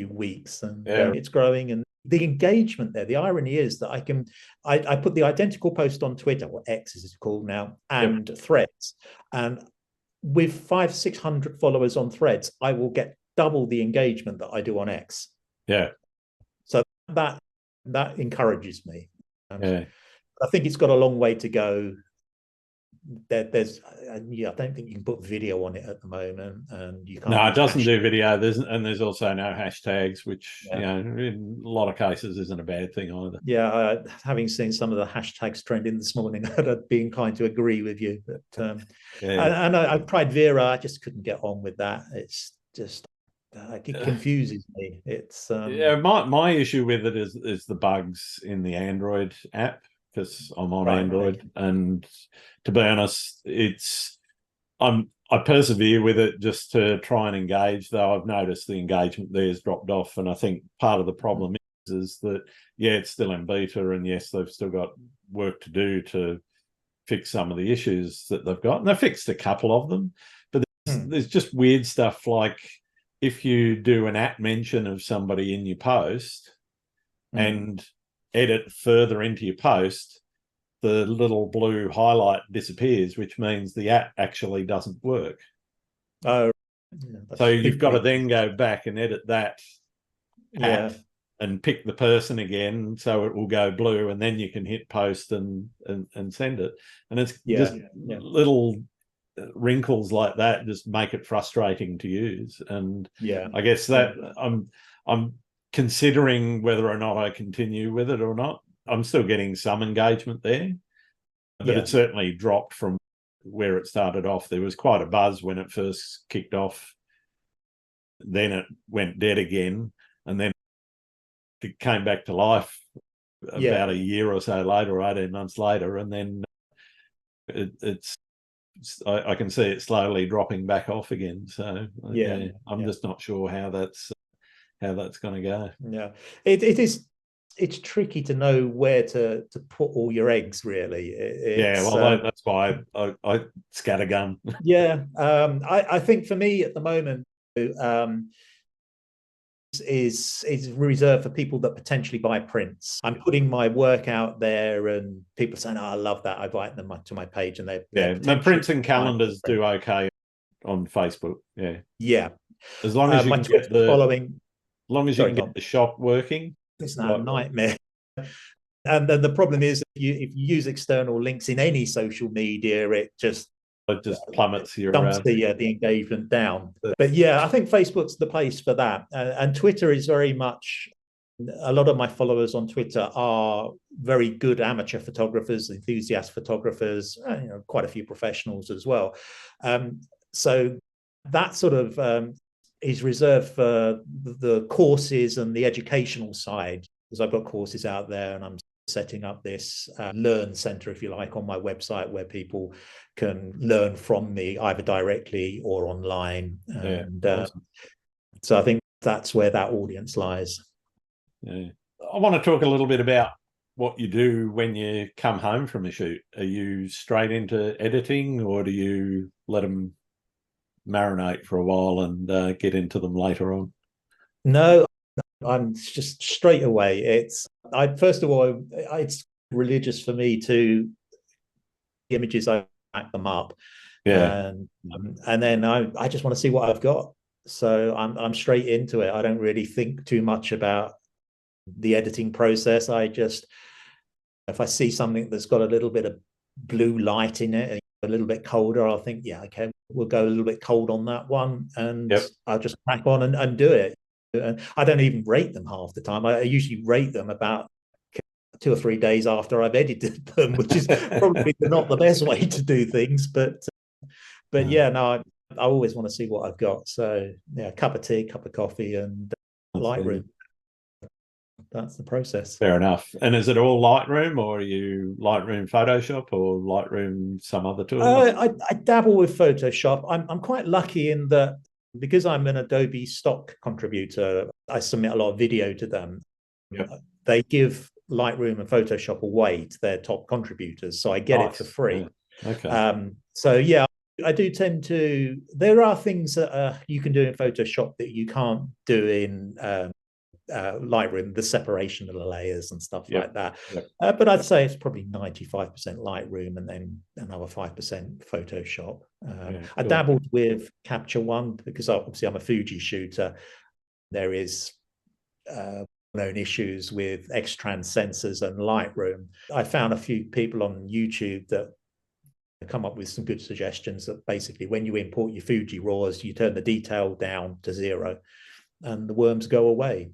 weeks, and it's growing. And the engagement there, the irony is that I put the identical post on Twitter, or X as it's called now, and Threads. And with 500-600 followers on Threads, I will get double the engagement that I do on X. Yeah. So that encourages me. I think it's got a long way to go. I don't think you can put video on it at the moment, and you can't. No, it doesn't do video. There's also no hashtags, which in a lot of cases isn't a bad thing either. Yeah, having seen some of the hashtags trending this morning, I'd be inclined to agree with you. But and I tried Vera. I just couldn't get on with that. It's just it confuses me. It's my issue with it is the bugs in the Android app, because I'm on Android, and to be honest, I persevere with it just to try and engage, though I've noticed the engagement there has dropped off. And I think part of the problem is that, it's still in beta, and yes, they've still got work to do to fix some of the issues that they've got. And they fixed a couple of them, but there's just weird stuff, like if you do an at mention of somebody in your post and edit further into your post, the little blue highlight disappears, which means the at actually doesn't work. So you've got to then go back and edit that at and pick the person again, so it will go blue, and then you can hit post and send it. And it's just little wrinkles like that just make it frustrating to use. And I guess that I'm considering whether or not I continue with it or not. I'm still getting some engagement there, but it certainly dropped from where it started off. There was quite a buzz when it first kicked off. Then it went dead again, and then it came back to life about a year or so later, or 18 months later, and then I can see it slowly dropping back off again. So I'm just not sure how that's that's going to go. Yeah, it is. It's tricky to know where to put all your eggs. Really, Yeah, it's well, that's why I scattergun. yeah. I think for me at the moment, um, is reserved for people that potentially buy prints. I'm putting my work out there, and people saying, "Oh, I love that." I invite them to my page, and they're No, potentially prints and calendars do okay on Facebook. Yeah, yeah. as long as you My can get Twitter following. as long as you Sorry, can go get on. the shop working. It's not a Like, nightmare. And then the problem is if you use external links in any social media, it just it just plummets your dumps the engagement down. But yeah, I think Facebook's the place for that, and Twitter is very much. A lot of my followers on Twitter are very good amateur photographers, enthusiast photographers, quite a few professionals as well. So that sort of is reserved for the courses and the educational side, because I've got courses out there, and I'm setting up this learn center, if you like, on my website where people can learn from me either directly or online. And awesome. So I think that's where that audience lies. Yeah. I want to talk a little bit about what you do when you come home from a shoot. Are you straight into editing, or do you let them marinate for a while and get into them later on? No, I'm just straight away. First of all, it's religious for me to images, I back them up. Yeah. And then I just want to see what I've got. So I'm straight into it. I don't really think too much about the editing process. If I see something that's got a little bit of blue light in it, a little bit colder, I'll think, yeah, okay, we'll go a little bit cold on that one, and I'll just crack on and do it. And I don't even rate them half the time. I usually rate them about 2 or 3 days after I've edited them, which is probably not the best way to do things. But yeah, no, I always want to see what I've got. So yeah, a cup of tea, cup of coffee, and Lightroom. That's the process. Fair enough. And is it all Lightroom, or are you Lightroom Photoshop, or Lightroom some other tool? I dabble with Photoshop. I'm quite lucky in that, because I'm an Adobe stock contributor, I submit a lot of video to them. Yep. They give Lightroom and Photoshop away to their top contributors, so I get it for free. Yeah. Okay. So yeah, I do tend to. There are things that you can do in Photoshop that you can't do in Lightroom, the separation of the layers and stuff like that. But I'd say it's probably 95% Lightroom and then another 5% Photoshop. I dabbled with Capture One because obviously I'm a Fuji shooter. There is known issues with X-Trans sensors and Lightroom. I found a few people on YouTube that come up with some good suggestions that basically when you import your Fuji RAWs, you turn the detail down to 0 and the worms go away.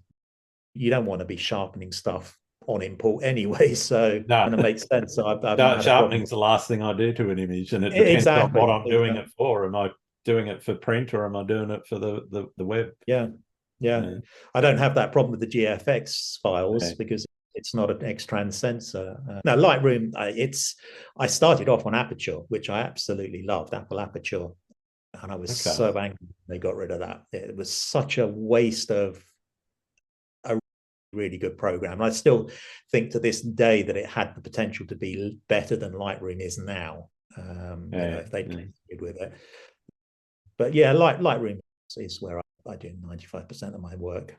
You don't want to be sharpening stuff on import anyway, so and it makes sense. So sharpening's the last thing I do to an image, and it depends on what I'm doing it for. Am I doing it for print, or am I doing it for the web? Yeah. I don't have that problem with the GFX files because it's not an X-Trans sensor. Now, Lightroom, I started off on Aperture, which I absolutely loved, Apple Aperture, and I was so angry when they got rid of that. It was such a waste of a really good program. And I still think to this day that it had the potential to be better than Lightroom is now, if they played with it. But yeah, Lightroom is where I do 95% of my work.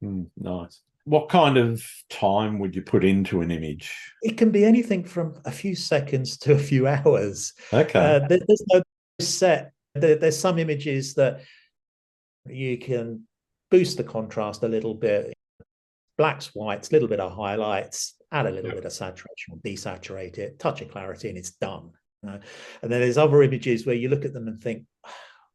Nice. What kind of time would you put into an image? It can be anything from a few seconds to a few hours. Okay. There's no set. There's some images that you can boost the contrast a little bit, blacks, whites, a little bit of highlights, add a little bit of saturation or desaturate it, touch of clarity, and it's done. And then there's other images where you look at them and think,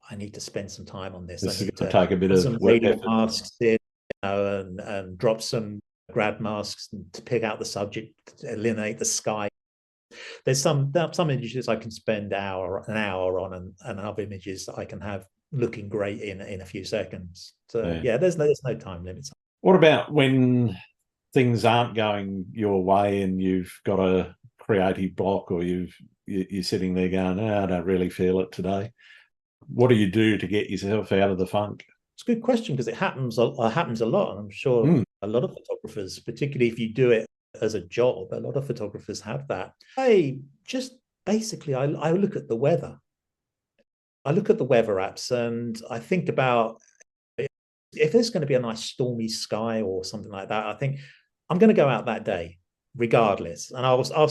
I need to spend some time on this. I need to take a bit of some radial masks in, and drop some grad masks to pick out the subject, eliminate the sky. There's some images I can spend an hour on, and other images that I can have looking great in a few seconds. So yeah, there's no time limits. What about when things aren't going your way and you've got a creative block, or you're sitting there going, I don't really feel it today? What do you do to get yourself out of the funk? It's a good question because it happens a lot, and I'm sure a lot of photographers, particularly if you do it as a job, a lot of photographers have that. I just basically I look at the weather. I look at the weather apps and I think about if there's going to be a nice stormy sky or something like that. I think I'm going to go out that day regardless, and I'll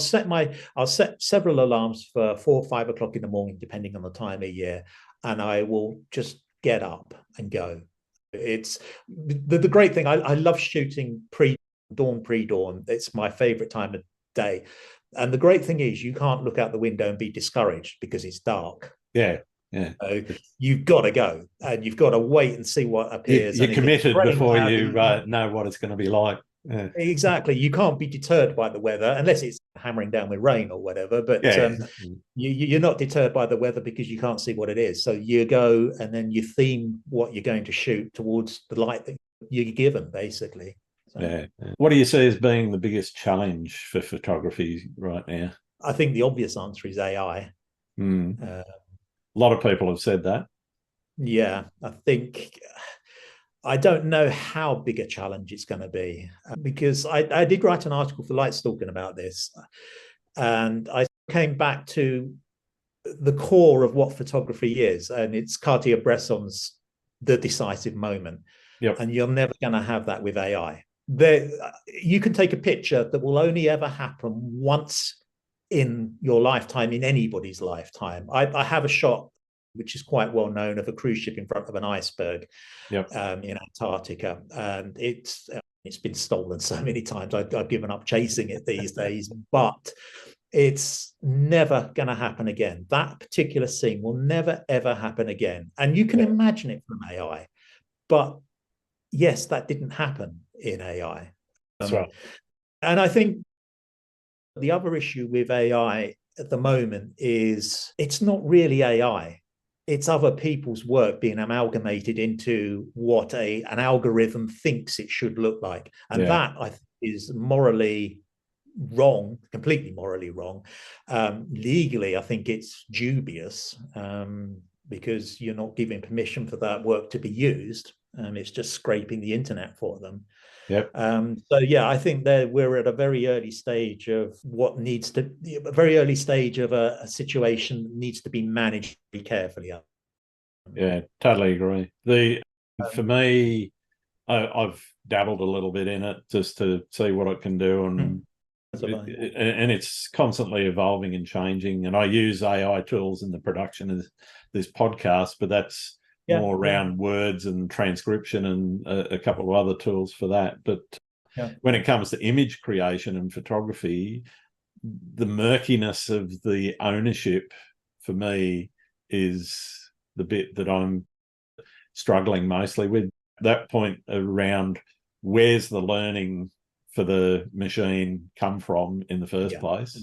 set several alarms for 4 or 5 o'clock in the morning, depending on the time of year, and I will just get up and go. It's the great thing. I love shooting pre-dawn. It's my favorite time of day. And the great thing is you can't look out the window and be discouraged because it's dark. Yeah. Yeah. So you've got to go and you've got to wait and see what appears. You're committed before you cloudy, know what it's going to be like. Yeah. Exactly. You can't be deterred by the weather unless it's hammering down with rain or whatever. But Yeah. you're not deterred by the weather because you can't see what it is. So you go and then you theme what you're going to shoot towards the light that you're given, basically. So, yeah. What do you see as being the biggest challenge for photography right now? I think the obvious answer is AI. A lot of people have said that. Yeah, I don't know how big a challenge it's going to be because I did write an article for Light Stalking about this, and I came back to the core of what photography is, and it's Cartier-Bresson's "The Decisive Moment." Yep. And you're never going to have that with AI. You can take a picture that will only ever happen once in your lifetime, in anybody's lifetime. I have a shot which is quite well known of a cruise ship in front of an iceberg in Antarctica, and it's been stolen so many times. I've given up chasing it these days, but it's never going to happen again. That particular scene will never ever happen again, and you can imagine it from AI, but yes, that didn't happen in AI. That's right. And I think the other issue with AI at the moment is it's not really AI. It's other people's work being amalgamated into what an algorithm thinks it should look like. And that, I think, is morally wrong, completely morally wrong. Legally, I think it's dubious because you're not giving permission for that work to be used. It's just scraping the internet for them. Yep. So yeah, I think that we're at a very early stage of a very early stage of a situation that needs to be managed very carefully. Yeah, totally agree. For me, I've dabbled a little bit in it just to see what it can do, and it's constantly evolving and changing. And I use AI tools in the production of this podcast, but that's more around words and transcription and a couple of other tools for that. But when it comes to image creation and photography, the murkiness of the ownership for me is the bit that I'm struggling mostly with. That point around where's the learning for the machine come from in the first place?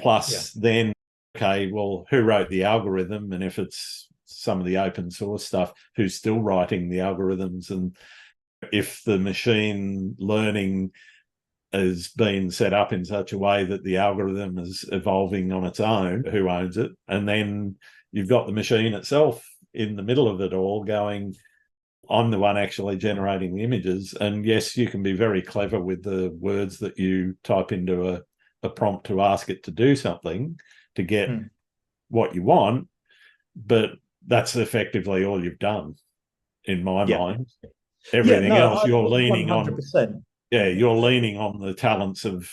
Plus then, okay, well, who wrote the algorithm? And if it's some of the open source stuff, who's still writing the algorithms? And if the machine learning has been set up in such a way that the algorithm is evolving on its own, who owns it? And then you've got the machine itself in the middle of it all going, I'm the one actually generating the images. And yes, you can be very clever with the words that you type into a prompt to ask it to do something to get what you want, but that's effectively all you've done in my mind. Everything else you're leaning 100%. on. Yeah, you're leaning on the talents of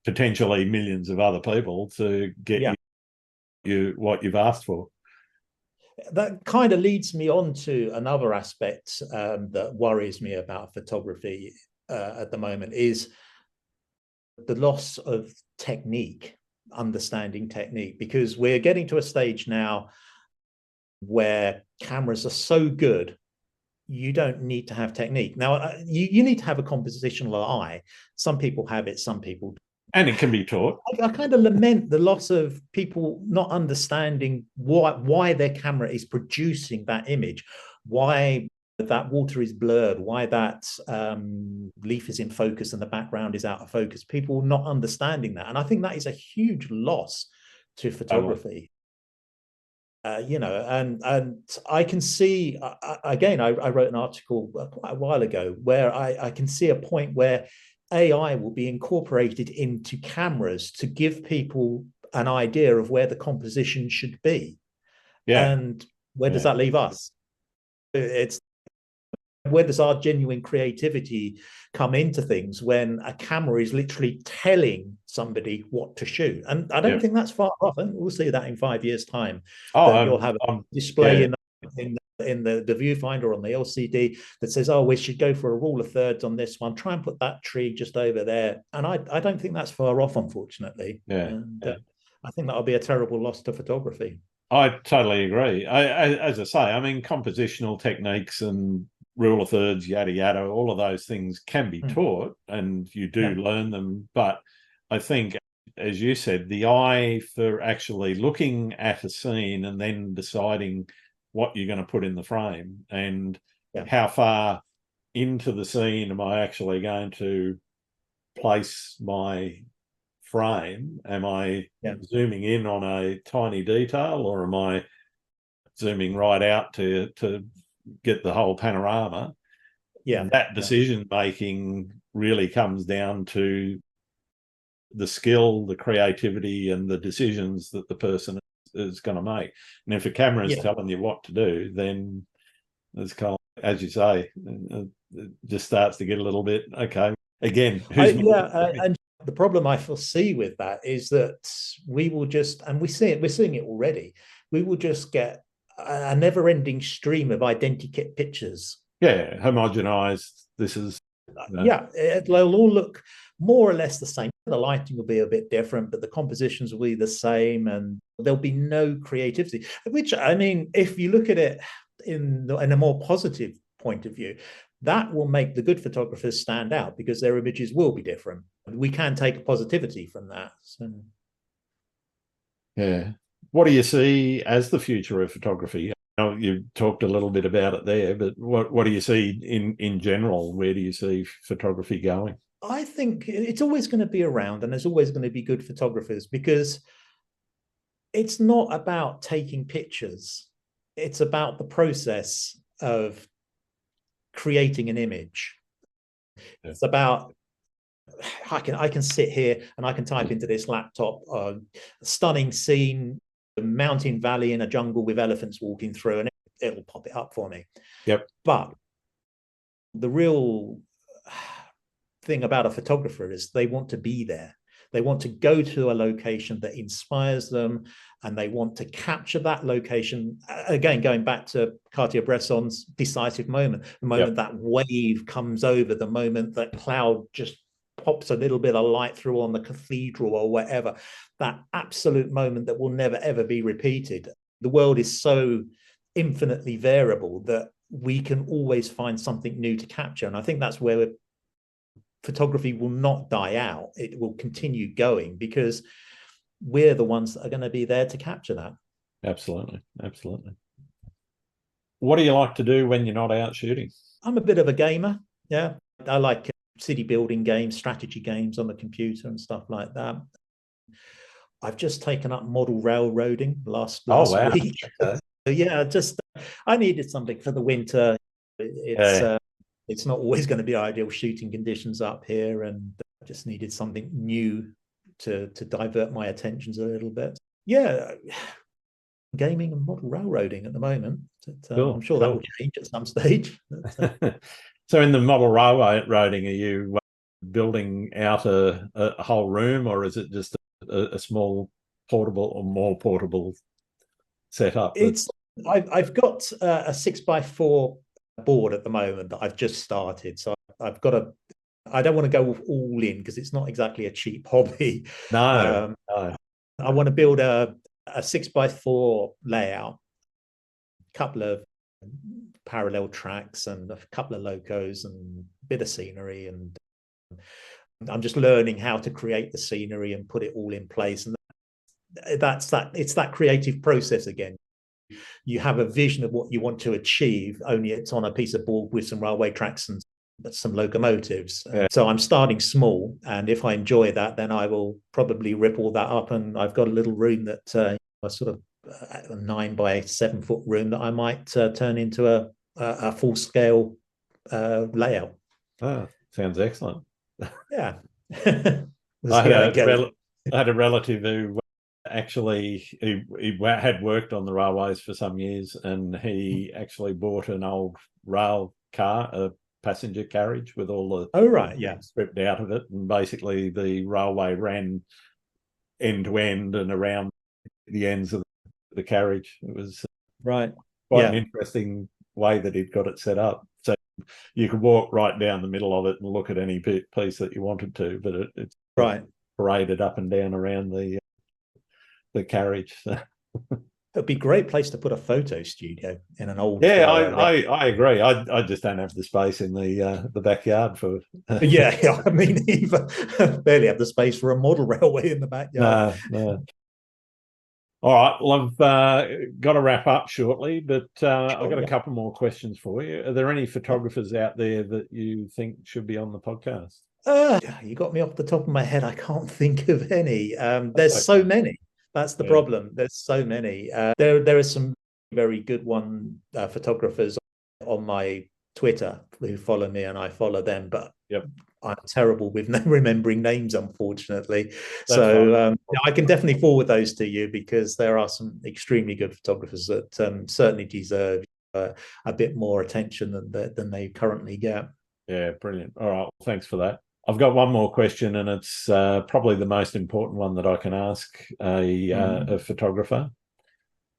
potentially millions of other people to get you what you've asked for. That kind of leads me on to another aspect that worries me about photography at the moment is the loss of technique, understanding technique, because we're getting to a stage now where cameras are so good, you don't need to have technique. Now, you need to have a compositional eye. Some people have it, some people don't. And it can be taught. I kind of lament the loss of people not understanding why their camera is producing that image, why that water is blurred, why that leaf is in focus and the background is out of focus. People not understanding that. And I think that is a huge loss to photography. and I can see again. I wrote an article quite a while ago where I can see a point where AI will be incorporated into cameras to give people an idea of where the composition should be. Yeah. And where does Yeah. that leave us? It's where does our genuine creativity come into things when a camera is literally telling somebody what to shoot? And I don't Yeah. think that's far off. I think we'll see that in 5 years' time, Oh, that you'll have a display yeah. in the viewfinder on the LCD that says, oh, we should go for a rule of thirds on this one. Try and put that tree just over there. And I don't think that's far off, unfortunately. Yeah. And Yeah. I think that'll be a terrible loss to photography. I totally agree. As I say, I mean, compositional techniques and rule of thirds, yada yada, all of those things can be taught, and you do learn them. But I think, as you said, the eye for actually looking at a scene and then deciding what you're going to put in the frame and how far into the scene am I actually going to place my frame? Am I zooming in on a tiny detail, or am I zooming right out to get the whole panorama? That decision making really comes down to the skill, the creativity, and the decisions that the person is going to make. And if a camera is telling you what to do, then it's kind of, as you say, it just starts to get a little bit, okay, again, and the problem I foresee with that is that we will just, and we're seeing it already, we will just get a never-ending stream of identikit pictures. Yeah, homogenized. This is they'll all look more or less the same. The lighting will be a bit different, but the compositions will be the same, and there'll be no creativity. Which, I mean, if you look at it in a more positive point of view, that will make the good photographers stand out because their images will be different. We can take a positivity from that. So. Yeah. What do you see as the future of photography? You talked a little bit about it there, but what do you see in general? Where do you see photography going? I think it's always going to be around, and there's always going to be good photographers, because it's not about taking pictures. It's about the process of creating an image. It's about, I can sit here and I can type into this laptop a stunning scene, a mountain valley in a jungle with elephants walking through, and it'll pop it up for me. But the real thing about a photographer is they want to be there. They want to go to a location that inspires them, and they want to capture that location. Again, going back to Cartier-Bresson's decisive moment, the moment that wave comes over, the moment that cloud just pops a little bit of light through on the cathedral or whatever, that absolute moment that will never, ever be repeated. The world is so infinitely variable that we can always find something new to capture. And I think that's where photography will not die out. It will continue going because we're the ones that are going to be there to capture that. Absolutely. Absolutely. What do you like to do when you're not out shooting? I'm a bit of a gamer. Yeah. I like city building games, strategy games on the computer and stuff like that. I've just taken up model railroading last week. Okay. Yeah, I needed something for the winter. It's not always going to be ideal shooting conditions up here, and I just needed something new to divert my attentions a little bit. Yeah, gaming and model railroading at the moment. I'm sure that will change at some stage. So in the model railroading, are you building out a whole room, or is it just a small portable or more portable setup? I've got a 6x4 board at the moment that I've just started. So I don't want to go all in because it's not exactly a cheap hobby. No. I want to build a 6x4 layout, a couple of parallel tracks and a couple of locos and a bit of scenery, and I'm just learning how to create the scenery and put it all in place. And it's that creative process again. You have a vision of what you want to achieve, only it's on a piece of board with some railway tracks and some locomotives. So I'm starting small, and if I enjoy that, then I will probably rip all that up, and I've got a little room that I sort of a 9 by 7 foot room that I might turn into a full scale layout. Oh, sounds excellent. Yeah. I had I a relative who actually he had worked on the railways for some years, and he actually bought an old rail car, a passenger carriage with all the right, yeah, stripped out of it, and basically the railway ran end to end and around the ends of the carriage. It was right, quite an interesting way that he'd got it set up. So you could walk right down the middle of it and look at any piece that you wanted to, but it's right. paraded up and down around the carriage. It'd be a great place to put a photo studio in an old. I agree. I just don't have the space in the backyard for. Yeah, I mean, even barely have the space for a model railway in the backyard. No. All right. Well, I've got to wrap up shortly, but I've got a couple more questions for you. Are there any photographers out there that you think should be on the podcast? You got me off the top of my head. I can't think of any. There's so many. That's the problem. There's so many. There are some very good photographers on my Twitter who follow me and I follow them, but I'm terrible with remembering names, unfortunately. So I can definitely forward those to you, because there are some extremely good photographers that certainly deserve a bit more attention than they currently get. Yeah, brilliant. All right, well, thanks for that. I've got one more question, and it's probably the most important one that I can ask a photographer.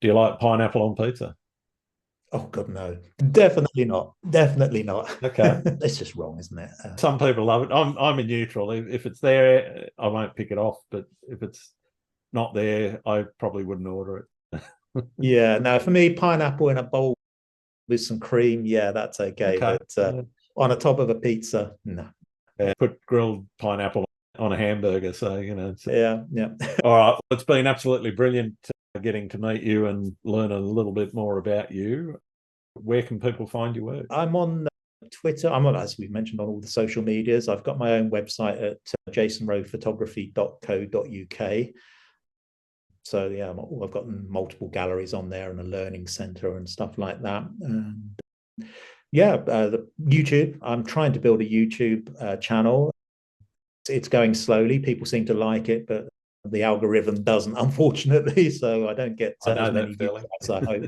Do you like pineapple on pizza? Oh God, no! Definitely not. Definitely not. Okay, it's just wrong, isn't it? Some people love it. I'm a neutral. If it's there, I won't pick it off. But if it's not there, I probably wouldn't order it. Yeah, no. For me, pineapple in a bowl with some cream, yeah, that's okay. But on the top of a pizza, no. Put grilled pineapple on a hamburger, so yeah. All right, it's been absolutely brilliant getting to meet you and learn a little bit more about you. Where can people find your work? I'm on Twitter. I'm on, as we've mentioned, on all the social medias. I've got my own website at jasonrowephotography.co.uk. So yeah, I've got multiple galleries on there and a learning center and stuff like that. And the YouTube. I'm trying to build a YouTube channel. It's going slowly. People seem to like it, but the algorithm doesn't, unfortunately. So I don't get as many views as I hope.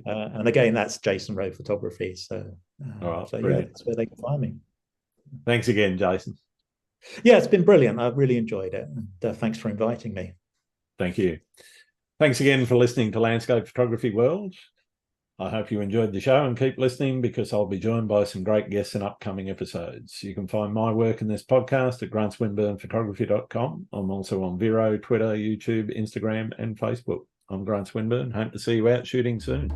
And again, that's Jason Rowe Photography. So, that's where they can find me. Thanks again, Jason. Yeah, it's been brilliant. I've really enjoyed it. And thanks for inviting me. Thank you. Thanks again for listening to Landscape Photography World. I hope you enjoyed the show, and keep listening, because I'll be joined by some great guests in upcoming episodes. You can find my work in this podcast at grantswinburnephotography.com. I'm also on Vero, Twitter, YouTube, Instagram, and Facebook. I'm Grant Swinburne. Hope to see you out shooting soon.